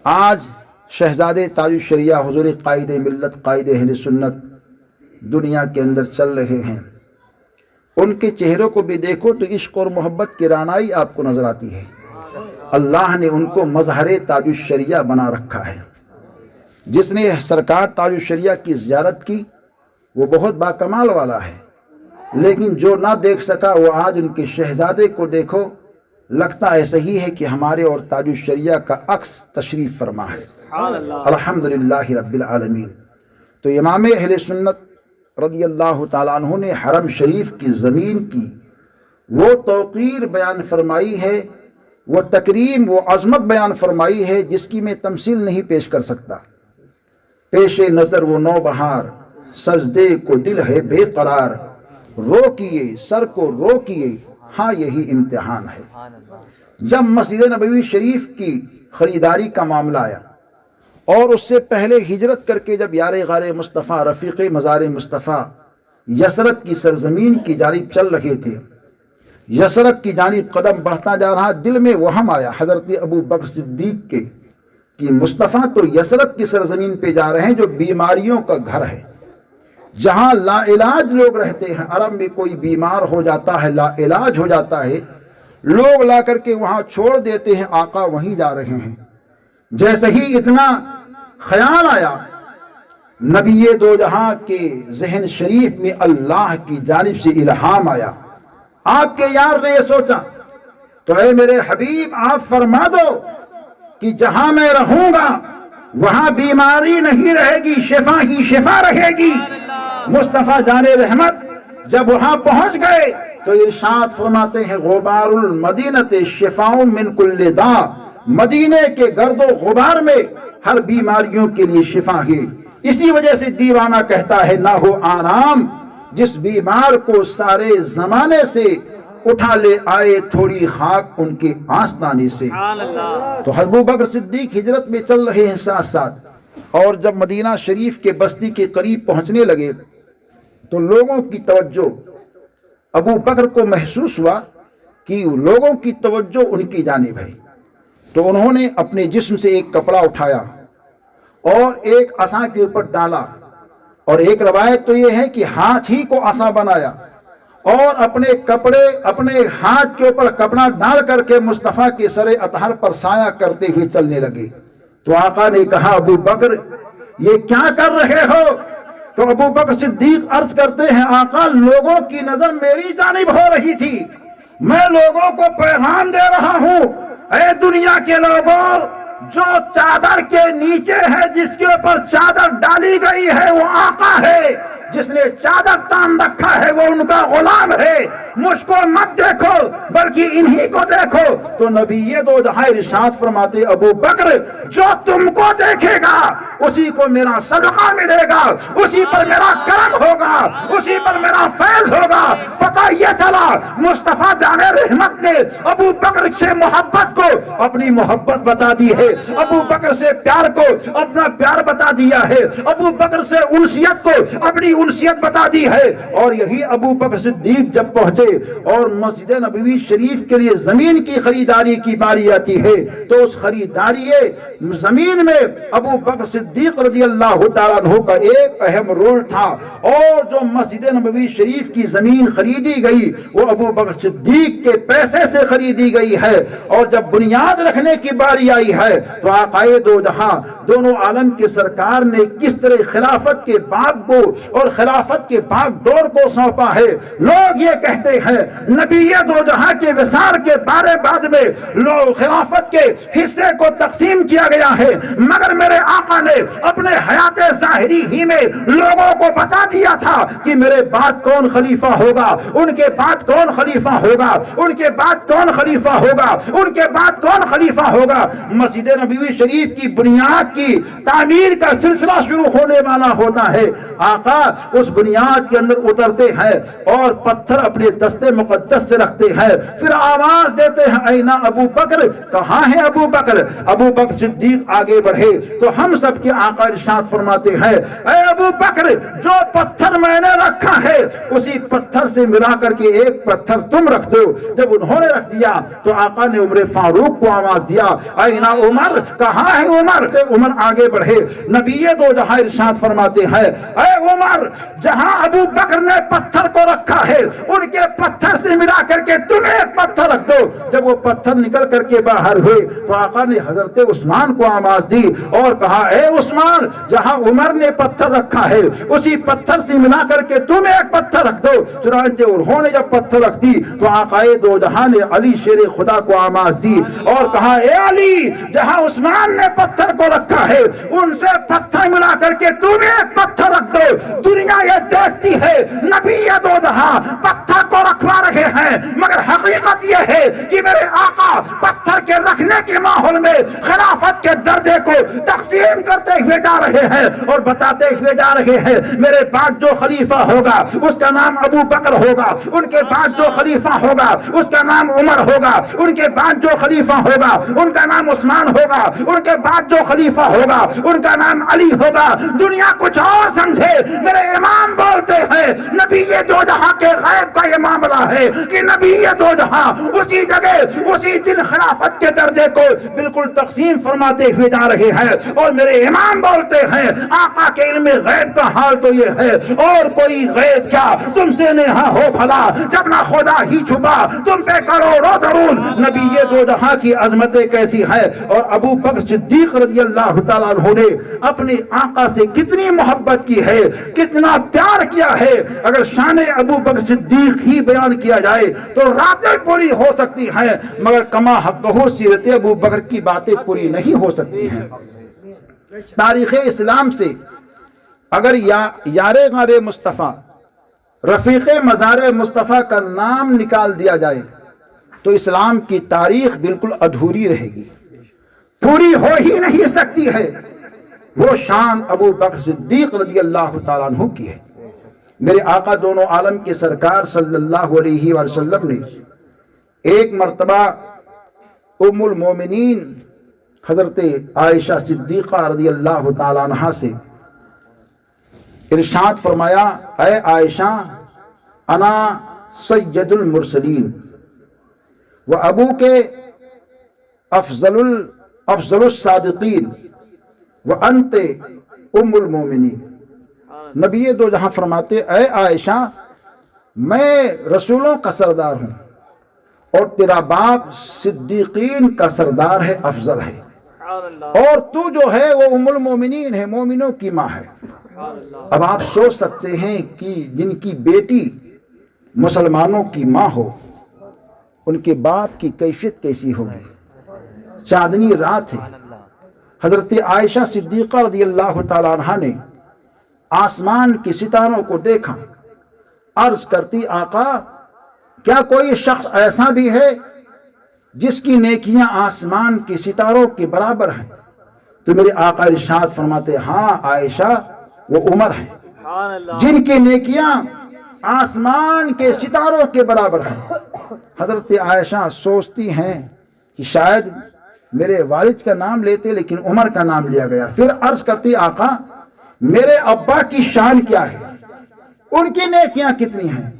آج شہزادے تاج الشریعہ حضور قائد ملت قائد اہل سنت دنیا کے اندر چل رہے ہیں، ان کے چہروں کو بھی دیکھو تو عشق اور محبت کی رعنائی آپ کو نظر آتی ہے۔ اللہ نے ان کو مظہر تاج الشریعہ بنا رکھا ہے۔ جس نے سرکار تاج الشریعہ کی زیارت کی وہ بہت باکمال والا ہے، لیکن جو نہ دیکھ سکا وہ آج ان کے شہزادے کو دیکھو، لگتا ایسا ہی ہے کہ ہمارے اور تاج الشریعہ کا عکس تشریف فرما ہے۔ الحمدللہ رب العالمین۔ تو امام اہل سنت رضی اللہ تعالیٰ عنہ نے حرم شریف کی زمین کی وہ توقیر بیان فرمائی ہے، وہ تکریم، وہ عظمت بیان فرمائی ہے جس کی میں تمثیل نہیں پیش کر سکتا۔ پیش نظر وہ نوبہار، سجدے کو دل ہے بے قرار، روکیے سر کو روکیے، ہاں یہی امتحان ہے۔ جب مسجد نبوی شریف کی خریداری کا معاملہ آیا اور اس سے پہلے ہجرت کر کے جب یار غار مصطفیٰ رفیق مزار مصطفیٰ یثرب کی سرزمین کی جانب چل رہے تھے، یثرب کی جانب قدم بڑھتا جا رہا، دل میں وہم آیا حضرت ابو بکر صدیق کے کہ مصطفیٰ تو یثرب کی سرزمین پہ جا رہے ہیں جو بیماریوں کا گھر ہے، جہاں لا علاج لوگ رہتے ہیں۔ عرب میں کوئی بیمار ہو جاتا ہے، لا علاج ہو جاتا ہے، لوگ لا کر کے وہاں چھوڑ دیتے ہیں، آقا وہیں جا رہے ہیں۔ جیسے ہی اتنا خیال آیا، نبی دو جہاں کے ذہن شریف میں اللہ کی جانب سے الہام آیا۔ آپ کے یار نے یہ سوچا تو اے میرے حبیب آپ فرما دو کہ جہاں میں رہوں گا وہاں بیماری نہیں رہے گی، شفا ہی شفا رہے گی۔ مصطفیٰ جان رحمت جب وہاں پہنچ گئے تو ارشاد فرماتے ہیں غبار المدینۃ شفاء من کل داء، مدینے کے گرد و غبار میں ہر بیماریوں کے لیے شفا ہے۔ اسی وجہ سے دیوانہ کہتا ہے نہ ہو آرام جس بیمار کو سارے زمانے سے اٹھا لے آئے تھوڑی خاک ان کے آستانے سے۔ تو ابو بکر صدیق ہجرت میں چل رہے ہیں ساتھ ساتھ، اور جب مدینہ شریف کے بستی کے قریب پہنچنے لگے تو لوگوں کی توجہ ابو بکر کو محسوس ہوا کہ لوگوں کی توجہ ان کی جانب ہے، تو انہوں نے اپنے جسم سے ایک کپڑا اٹھایا اور ایک عصا کے اوپر ڈالا، اور ایک روایت تو یہ ہے کہ ہاتھ ہی کو عصا بنایا، اور اپنے ہاتھ کے اوپر کپڑا ڈال کر کے مصطفیٰ کے سر اطہر پر سایہ کرتے ہوئے چلنے لگے۔ تو آقا نے کہا ابو بکر یہ کیا کر رہے ہو؟ تو ابو بکر صدیق عرض کرتے ہیں آقا لوگوں کی نظر میری جانب ہو رہی تھی، میں لوگوں کو پیغام دے رہا ہوں، اے دنیا کے لوگوں، جو چادر کے نیچے ہے، جس کے اوپر چادر ڈالی گئی ہے وہ آقا ہے، جس نے چادر تان رکھا ہے وہ ان کا غلام ہے، مجھ کو مت دیکھو بلکہ انہی کو دیکھو۔ تو نبی دو جہاں ارشاد فرماتے ابو بکر جو تم کو دیکھے گا اسی کو میرا صدقہ ملے گا، اسی پر میرا کرم ہوگا، اسی پر میرا فیض ہوگا۔ پتہ یہ چلا مصطفیٰ جان رحمت نے ابو بکر سے محبت کو اپنی محبت بتا دی ہے، ابو بکر سے پیار کو اپنا پیار بتا دیا ہے، ابو بکر سے انسیت کو اپنی انسیت بتا دی ہے۔ اور یہی ابو بکر صدیق جب پہنچے اور مسجد نبوی شریف کے لیے زمین کی خریداری کی باری آتی ہے تو اس خریداری زمین میں ابو بکر صدیق رضی اللہ تعالیٰ عنہ کا ایک اہم رول تھا، اور جو مسجد نبوی شریف کی زمین خریدی گئی وہ ابو بکر صدیق کے پیسے سے خریدی گئی ہے۔ اور جب بنیاد رکھنے کی باری آئی ہے تو آقائے دو جہاں دونوں عالم کے سرکار نے کس طرح خلافت کے باغ کو اور خلافت کے باغ ڈور کو سونپا ہے۔ لوگ یہ کہتے ہیں نبی دو جہاں کے وصال کے بارے بعد میں خلافت کے حصے کو تقسیم کیا گیا ہے، مگر میرے آقا نے اپنے حیات ظاہری ہی میں لوگوں کو بتا دیا تھا کہ میرے بعد کون خلیفہ ہوگا، ان کے بعد کون خلیفہ ہوگا، ان کے بعد کون خلیفہ ہوگا، ان کے بعد کون خلیفہ ہوگا۔ مسجد نبوی شریف کی بنیاد کی تعمیر کا سلسلہ شروع ہونے والا ہوتا ہے، آقا اس بنیاد کے اندر اترتے ہیں اور پتھر اپنے دستے مقدس سے رکھتے ہیں، پھر آواز دیتے ہیں اینا ابو بکر، کہاں ہے ابو بکر؟ ابو بکر صدیق آگے بڑھے تو ہم سب کے آقا ارشاد فرماتے ہیں اے ابو بکر جو پتھر میں نے رکھا ہے اسی پتھر سے ملا کر کے ایک پتھر تم رکھ دو۔ جب انہوں نے رکھ دیا تو آقا نے عمر فاروق کو آواز دیا اینا عمر، کہاں ہے عمر؟ عمر آگے بڑھے، نبی دو جہاں ارشاد فرماتے ہیں اے عمر جہاں ابو بکر نے پتھر کو رکھا ہے ان کے پتھر سے ملا کر کے تم ایک پتھر رکھ دو۔ جب وہ پتھر نکل کر کے باہر ہوئے تو آقا نے حضرت عثمان کو آواز دی اور کہا اے عثمان جہاں عمر نے پتھر رکھا ہے اسی پتھر سے ملا کر کے تم ایک پتھر رکھ دو۔ چنانچہ انہوں نے جب پتھر رکھ دی تو آقا دو جہاں نے علی شیر خدا کو آواز دی اور کہا اے علی جہاں عثمان نے پتھر کو رکھا ہے ان سے پتھر ملا کر کے تم ایک پتھر رکھ دو۔ دنیا یہ دیکھتی ہے نبی دو جہاں پتھر کو رکھوا رہے ہیں، مگر حقیقت یہ ہے کہ میرے آقا پتھر کے رکھنے کے ماحول میں خلافت کے دردے کو تقسیم کرتے ہوئے جا رہے ہیں اور بتاتے ہوئے جا رہے ہیں میرے بعد جو خلیفہ ہوگا اس کا نام ابو بکر ہوگا، ان کے بعد جو خلیفہ ہوگا اس کا نام عمر ہوگا، ان کے بعد جو خلیفہ ہوگا ان کا نام عثمان ہوگا، ان کے بعد جو خلیفہ ہوگا ان کا نام علی ہوگا۔ دنیا کچھ اور سمجھے، میرے امام بولتے ہیں نبی دو جہاں کے غیب کا یہ معاملہ ہے کہ نبی دو جہاں اسی جگہ اسی دن خلافت کے درجے کو بالکل تقسیم فرماتے ہوئے جا رہے ہیں، اور میرے امام بولتے ہیں آقا کے علم غیب کا حال تو یہ ہے اور کوئی غیب کیا تم سے نہا ہو بھلا جب نہ خدا ہی چھپا تم پہ کروڑوں درود۔ نبی دو جہاں کی عظمتیں کیسی ہے، اور ابو بکر صدیق رضی اللہ تعالیٰ عنہ نے اپنے آقا سے کتنی محبت کی ہے، کتنا پیار کیا ہے۔ اگر شان ابو بکر صدیق ہی بیان کیا جائے تو راتیں پوری ہو سکتی ہیں، مگر کما حقہ سیرت ابو بکر کی باتیں پوری نہیں ہو سکتی ہیں۔ تاریخ اسلام سے اگر یار غار مصطفیٰ، رفیق مزار مصطفیٰ کا نام نکال دیا جائے تو اسلام کی تاریخ بالکل ادھوری رہے گی، پوری ہو ہی نہیں سکتی ہے۔ وہ شان ابو بکر صدیق رضی اللہ تعالیٰ عنہ کی ہے۔ میرے آقا دونوں عالم کے سرکار صلی اللہ علیہ وسلم نے ایک مرتبہ ام المومنین حضرت عائشہ صدیقہ رضی اللہ تعالیٰ عنہ سے ارشاد فرمایا، اے عائشہ، انا سید المرسلین و ابو کے افضل الصادقین و انت ام المومنین۔ نبی دو جہاں فرماتے، اے عائشہ، میں رسولوں کا سردار ہوں اور تیرا باپ صدیقین کا سردار ہے، افضل ہے، اور تو جو ہے وہ ام المومنین ہے، مومنوں کی ماں ہے۔ اب آپ سوچ سکتے ہیں کہ جن کی بیٹی مسلمانوں کی ماں ہو، ان کے باپ کی کیفیت کیسی ہوگی۔ چاندنی رات ہے، حضرت عائشہ صدیقہ رضی اللہ تعالیٰ عنہ نے آسمان کی ستاروں کو دیکھا، عرض کرتی، آقا کیا کوئی شخص ایسا بھی ہے جس کی نیکیاں آسمان کے ستاروں کے برابر ہیں؟ تو میرے آقا ارشاد فرماتے، ہاں عائشہ، وہ عمر ہیں جن کی نیکیاں آسمان کے ستاروں کے برابر ہیں۔ حضرت عائشہ سوچتی ہیں کہ شاید میرے والد کا نام لیتے لیکن عمر کا نام لیا گیا۔ پھر عرض کرتی، آقا میرے ابا کی شان کیا ہے، ان کی نیکیاں کتنی ہیں؟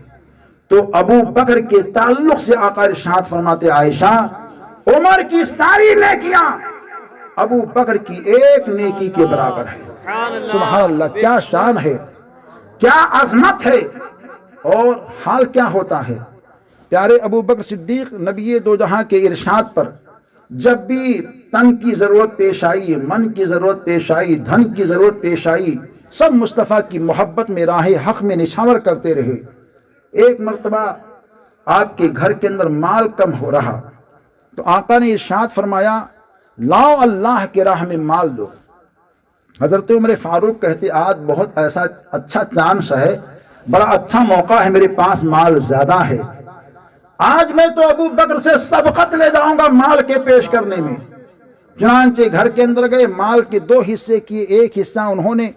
تو ابو بکر کے تعلق سے آقا ارشاد فرماتے، عائشہ، عمر کی ساری نیکیاں ابو بکر کی ایک نیکی کے برابر ہے۔ سبحان اللہ، کیا شان ہے، کیا عظمت ہے، اور حال کیا ہوتا ہے۔ پیارے ابو بکر صدیق نبی دو جہاں کے ارشاد پر جب بھی تن کی ضرورت پیش آئی، من کی ضرورت پیش آئی، دھن کی ضرورت پیش آئی، سب مصطفیٰ کی محبت میں راہ حق میں نشاور کرتے رہے۔ ایک مرتبہ آپ کے گھر کے اندر مال کم ہو رہا تو آقا نے ارشاد فرمایا، لاؤ اللہ کے راہ میں مال دو۔ حضرت عمر فاروق کہتے، آج بہت ایسا اچھا چانس ہے، بڑا اچھا موقع ہے، میرے پاس مال زیادہ ہے، آج میں تو ابو بکر سے سبقت لے جاؤں گا مال کے پیش کرنے میں۔ چنانچہ گھر کے اندر گئے، مال کے دو حصے کیے، ایک حصہ انہوں نے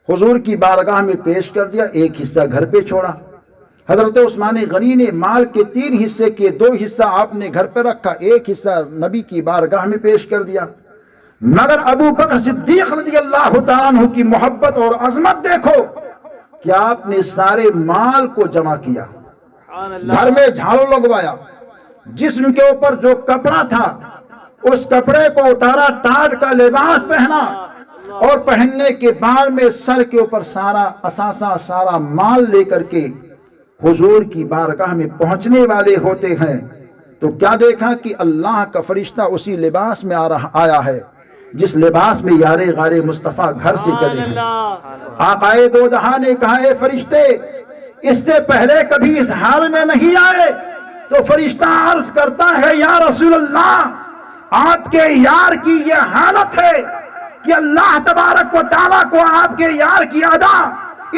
حضور کی بارگاہ میں پیش کر دیا، ایک حصہ گھر پہ چھوڑا۔ حضرت عثمان غنی نے مال کے 3 حصے کیے، 2 حصہ آپ نے گھر پہ رکھا، ایک حصہ نبی کی بارگاہ میں پیش کر دیا۔ مگر ابو بکر صدیق رضی اللہ تعالیٰ عنہ کی محبت اور عظمت دیکھو کہ آپ نے سارے مال کو جمع کیا، گھر میں جھاڑو لگوایا، جسم کے اوپر جو کپڑا تھا اس کپڑے کو اتارا، ٹاٹ کا لباس پہنا، اور پہننے کے بعد میں سر کے اوپر سارا اثاثہ، سارا مال لے کر کے حضور کی بارگاہ میں پہنچنے والے ہوتے ہیں تو کیا دیکھا کہ اللہ کا فرشتہ اسی لباس میں آیا ہے جس لباس میں یار غار مصطفیٰ گھر سے چلے ہیں۔ آقا دو جہاں نے کہا، اے فرشتے، اس سے پہلے کبھی اس حال میں نہیں آئے؟ تو فرشتہ عرض کرتا ہے، یا رسول اللہ، آپ کے یار کی یہ حالت ہے کہ اللہ تبارک و تعالیٰ کو آپ کے یار کی ادا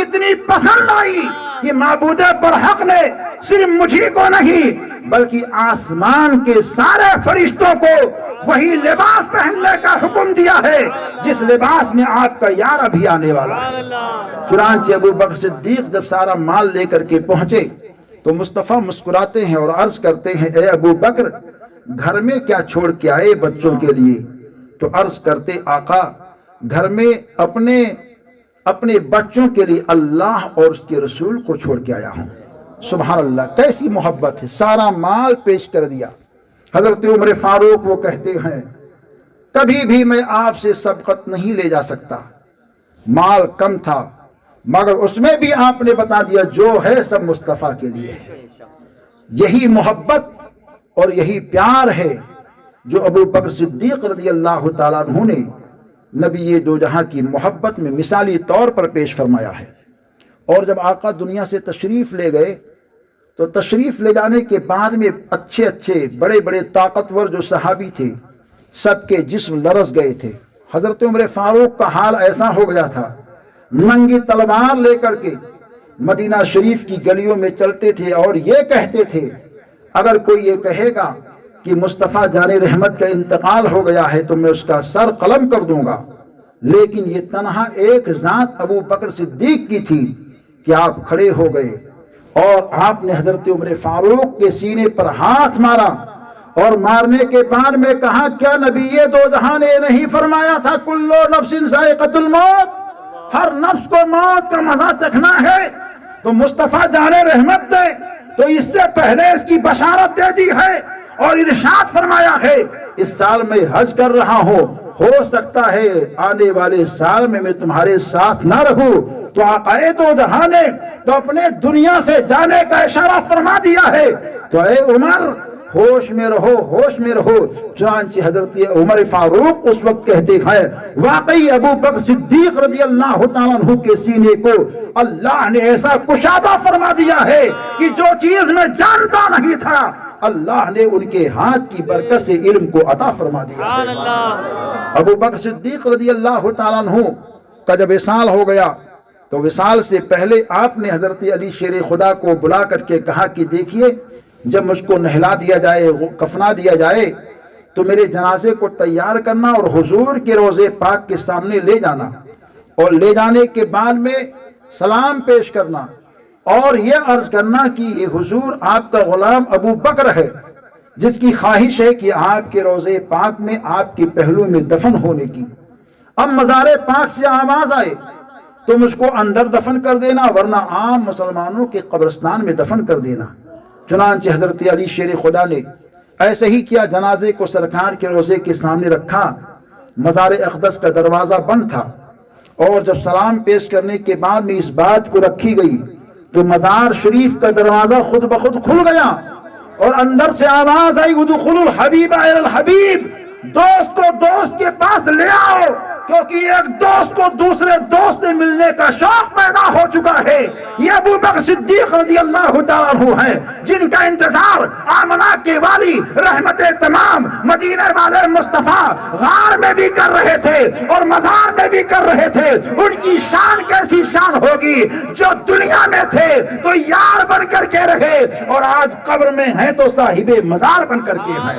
اتنی پسند آئی کہ معبود برحق نے صرف مجھے کو نہیں بلکہ آسمان کے سارے فرشتوں کو وہی لباس پہننے کا حکم دیا ہے جس لباس میں آپ کا یار ابھی آنے والا ہے۔ چنانچہ ابو بکر صدیق جب سارا مال لے کر کے پہنچے تو مصطفیٰ مسکراتے ہیں اور عرض کرتے ہیں، اے ابو بکر، گھر میں کیا چھوڑ کے آئے بچوں کے لیے؟ تو عرض کرتے، آقا گھر میں اپنے بچوں کے لیے اللہ اور اس کے رسول کو چھوڑ کے آیا ہوں۔ سبحان اللہ، کیسی محبت ہے، سارا مال پیش کر دیا۔ حضرت عمر فاروق وہ کہتے ہیں، کبھی بھی میں آپ سے سبقت نہیں لے جا سکتا، مال کم تھا مگر اس میں بھی آپ نے بتا دیا جو ہے سب مصطفیٰ کے لیے ہے۔ یہی محبت اور یہی پیار ہے جو ابو بکر صدیق رضی اللہ تعالیٰ عنہ نے نبی دو جہاں کی محبت میں مثالی طور پر پیش فرمایا ہے۔ اور جب آقا دنیا سے تشریف لے گئے تو تشریف لے جانے کے بعد میں اچھے بڑے طاقتور جو صحابی تھے سب کے جسم لرز گئے تھے، حضرت عمر فاروق کا حال ایسا ہو گیا تھا، ننگی تلوار لے کر کے مدینہ شریف کی گلیوں میں چلتے تھے اور یہ کہتے تھے اگر کوئی یہ کہے گا کہ مصطفیٰ جان رحمت کا انتقال ہو گیا ہے تو میں اس کا سر قلم کر دوں گا، لیکن یہ تنہا ایک ذات ابو بکر صدیق کی تھی کہ آپ کھڑے ہو گئے اور آپ نے حضرت عمر فاروق کے سینے پر ہاتھ مارا اور مارنے کے بعد میں کہا کیا نبی دو جہاں نے نہیں فرمایا تھا کلو نفس ذائقۃ الموت، ہر نفس کو موت کا مزہ چکھنا ہے؟ تو مصطفیٰ جان رحمت دے تو اس سے پہلے اس کی بشارت دے دی ہے اور ارشاد فرمایا ہے اس سال میں حج کر رہا ہوں، ہو سکتا ہے آنے والے سال میں تمہارے ساتھ نہ رہوں۔ تو آقا دو جہاں نے تو اپنے دنیا سے جانے کا اشارہ فرما دیا ہے، تو اے عمر ہوش میں رہو، ہوش میں رہو۔ چنانچہ حضرت عمر فاروق اس وقت کہتے ہیں واقعی ابو بکر صدیق رضی اللہ تعالیٰ عنہ کے سینے کو اللہ نے ایسا کشادہ فرما دیا ہے کہ جو چیز میں جانتا نہیں تھا اللہ نے ان کے ہاتھ کی برکت سے علم کو عطا فرما دیا ہے۔ ابو بکر صدیق رضی اللہ تعالیٰ عنہ کا جب وصال ہو گیا تو وصال سے پہلے آپ نے حضرت علی شیر خدا کو بلا کر کے کہا کہ دیکھیے جب مجھ کو نہلا دیا جائے، کفنا دیا جائے تو میرے جنازے کو تیار کرنا اور حضور کے روضے پاک کے سامنے لے جانا، اور لے جانے کے بعد میں سلام پیش کرنا اور یہ عرض کرنا کہ یہ حضور آپ کا غلام ابو بکر ہے جس کی خواہش ہے کہ آپ کے روضے پاک میں آپ کے پہلو میں دفن ہونے کی۔ اب مزار پاک سے آواز آئے تو مجھ کو اندر دفن کر دینا ورنہ عام مسلمانوں کے قبرستان میں دفن کر دینا۔ چنانچہ حضرت علی شیر خدا نے ایسے ہی کیا، جنازے کو سرکار کے روضے کے سامنے رکھا، مزار اقدس کا دروازہ بند تھا، اور جب سلام پیش کرنے کے بعد میں اس بات کو رکھی گئی تو مزار شریف کا دروازہ خود بخود کھل گیا اور اندر سے آواز آئی ادخلوا الحبیب الی الحبیب، دوست کو دوست کے پاس لے آؤ، کیونکہ ایک دوست کو دوسرے دوست سے ملنے کا شوق پیدا ہو چکا ہے۔ یہ ابو بکر صدیق رضی اللہ تعالیٰ عنہ ہیں جن کا انتظار آمنہ کے والی رحمت تمام مدینے والے مصطفیٰ غار میں بھی کر رہے تھے اور مزار میں بھی کر رہے تھے۔ ان کی شان کیسی شان ہوگی جو دنیا میں تھے تو یار بن کر کے رہے اور آج قبر میں ہیں تو صاحب مزار بن کر کے ہیں۔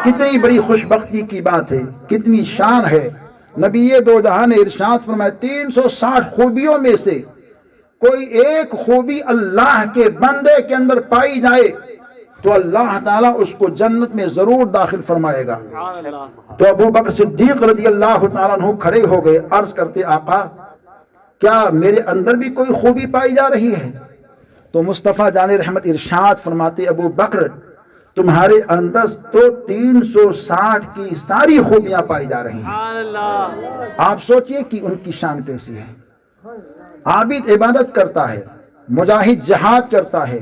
کتنی بڑی خوشبختی کی بات ہے، کتنی شان ہے۔ نبی دو جہاں نے ارشاد فرمایا 360 خوبیوں میں سے کوئی ایک خوبی اللہ کے بندے کے اندر پائی جائے تو اللہ تعالیٰ اس کو جنت میں ضرور داخل فرمائے گا۔ تو ابو بکر صدیق رضی اللہ تعالیٰ عنہ کھڑے ہو گئے، عرض کرتے آقا کیا میرے اندر بھی کوئی خوبی پائی جا رہی ہے؟ تو مصطفیٰ جان رحمت ارشاد فرماتے ابو بکر تمہارے اندر تو 360 کی ساری خوبیاں پائی جا رہی ہیں۔ آپ سوچئے کہ ان کی شان کیسی ہے۔ عابد عبادت کرتا ہے، مجاہد جہاد کرتا ہے،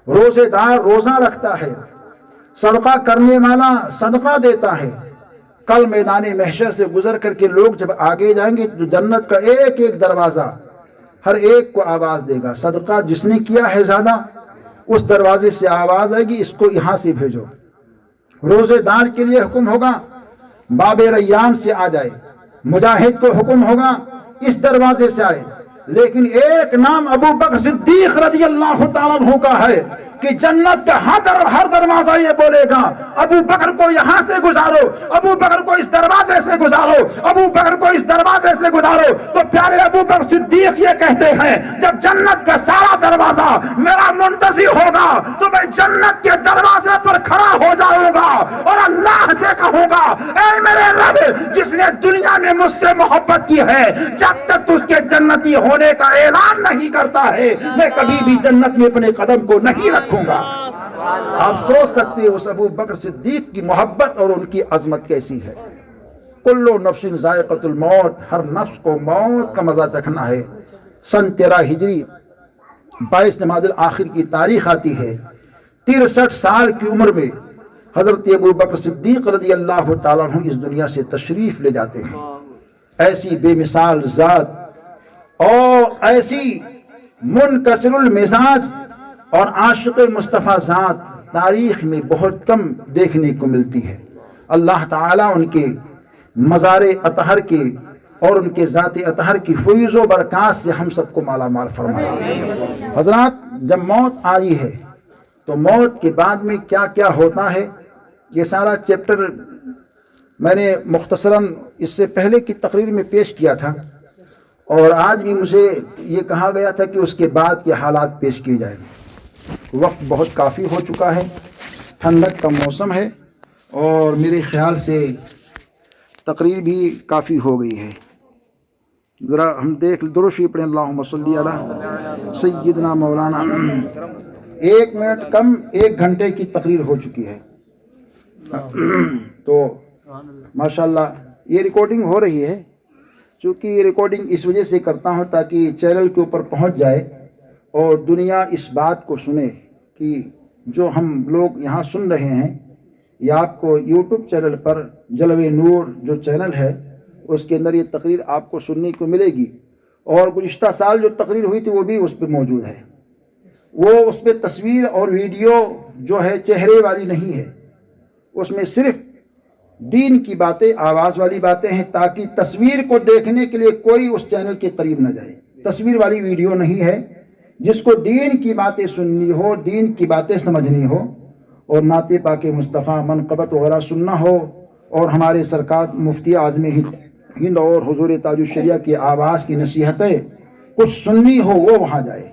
روزے دار روزہ رکھتا ہے، صدقہ کرنے والا صدقہ دیتا ہے۔ کل میدان محشر سے گزر کر کے لوگ جب آگے جائیں گے تو جنت کا ایک ایک دروازہ ہر ایک کو آواز دے گا، صدقہ جس نے کیا ہے زیادہ اس دروازے سے آواز آئے گی اس کو یہاں سے بھیجو۔ روزے دار کے لیے حکم ہوگا باب ریان سے آ جائے، مجاہد کو حکم ہوگا اس دروازے سے آئے، لیکن ایک نام ابو بکر صدیق رضی اللہ تعالیٰ عنہ کا ہے کہ جنت کا ہر دروازہ یہ بولے گا ابو بکر کو یہاں سے گزارو، ابو بکر کو اس دروازے سے گزارو، ابو بکر کو اس دروازے سے گزارو۔ تو پیارے ابو بکر صدیق یہ کہتے ہیں جب جنت کا سارا دروازہ میرا منتظر ہوگا تو میں جنت کے دروازے پر کھڑا ہو جاؤں گا اور اللہ سے کہوں گا اے میرے رب جس نے دنیا میں مجھ سے محبت کی ہے جب تک اس کے جنتی ہونے کا اعلان نہیں کرتا ہے میں کبھی بھی جنت میں اپنے قدم کو نہیں رکھوں گا۔ آپ سوچ سکتے ہیں اس ابو بکر صدیق کی محبت اور ان کی عظمت کیسی ہے۔ کلو نفس ذائقۃ الموت، ہر نفس کو موت کا مزہ چکھنا ہے۔ سن 13 ہجری 22 جمادی الاخر کی تاریخ آتی ہے، 63 سال کی عمر میں حضرت ابو بکر صدیق رضی اللہ تعالیٰ عنہ اس دنیا سے تشریف لے جاتے ہیں۔ ایسی بے مثال ذات اور ایسی منکسر المزاج اور عاشق مصطفیٰ ذات تاریخ میں بہت کم دیکھنے کو ملتی ہے۔ اللہ تعالیٰ ان کے مزار اطہر کی اور ان کے ذات اطہر کی فیض و برکات سے ہم سب کو مالا مال فرمائے۔ حضرات، جب موت آئی ہے تو موت کے بعد میں کیا کیا ہوتا ہے، یہ سارا چیپٹر میں نے مختصراً اس سے پہلے کی تقریر میں پیش کیا تھا، اور آج بھی مجھے یہ کہا گیا تھا کہ اس کے بعد کے حالات پیش کیے جائیں گے۔ وقت بہت کافی ہو چکا ہے، ٹھنڈک کا موسم ہے، اور میرے خیال سے تقریر بھی کافی ہو گئی ہے۔ ذرا ہم دیکھ درود شریف پڑھیں، اللہم صلی علی سیدنا مولانا۔ 1 منٹ کم 1 گھنٹے کی تقریر ہو چکی ہے، تو ماشاءاللہ یہ ریکارڈنگ ہو رہی ہے۔ چونکہ یہ ریکارڈنگ اس وجہ سے کرتا ہوں تاکہ چینل کے اوپر پہنچ جائے اور دنیا اس بات کو سنے کہ جو ہم لوگ یہاں سن رہے ہیں، یہ آپ کو یوٹیوب چینل پر جلوہ نور جو چینل ہے اس کے اندر یہ تقریر آپ کو سننے کو ملے گی، اور گزشتہ سال جو تقریر ہوئی تھی وہ بھی اس پہ موجود ہے۔ وہ اس پہ تصویر اور ویڈیو جو ہے چہرے والی نہیں ہے، اس میں صرف دین کی باتیں، آواز والی باتیں ہیں، تاکہ تصویر کو دیکھنے کے لیے کوئی اس چینل کے قریب نہ جائے۔ تصویر والی ویڈیو نہیں ہے، جس کو دین کی باتیں سننی ہو، دین کی باتیں سمجھنی ہو، اور نعت پاک مصطفیٰ منقبت وغیرہ سننا ہو، اور ہمارے سرکار مفتی اعظم ہند اور حضور تاج الشریعہ کی آواز کی نصیحتیں کچھ سننی ہو، وہ وہاں جائے۔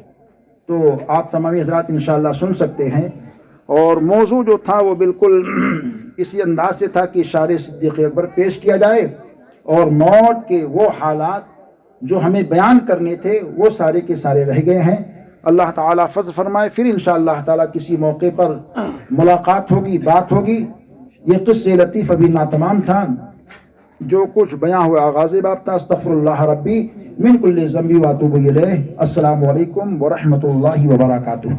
تو آپ تمام حضرات انشاءاللہ سن سکتے ہیں۔ اور موضوع جو تھا وہ بالکل اسی انداز سے تھا کہ اشارے صدیق اکبر پیش کیا جائے، اور موت کے وہ حالات جو ہمیں بیان کرنے تھے وہ سارے کے سارے رہ گئے ہیں۔ اللہ تعالیٰ فضل فرمائے، پھر انشاءاللہ تعالیٰ کسی موقع پر ملاقات ہوگی، بات ہوگی۔ یہ قصہ لطیف ابھی ناتمام تھا، جو کچھ بیان ہوا آغاز باب تھا۔ استغفر اللہ ربی من کل ذنب واتوب الیہ۔ السلام علیکم ورحمۃ اللہ وبرکاتہ۔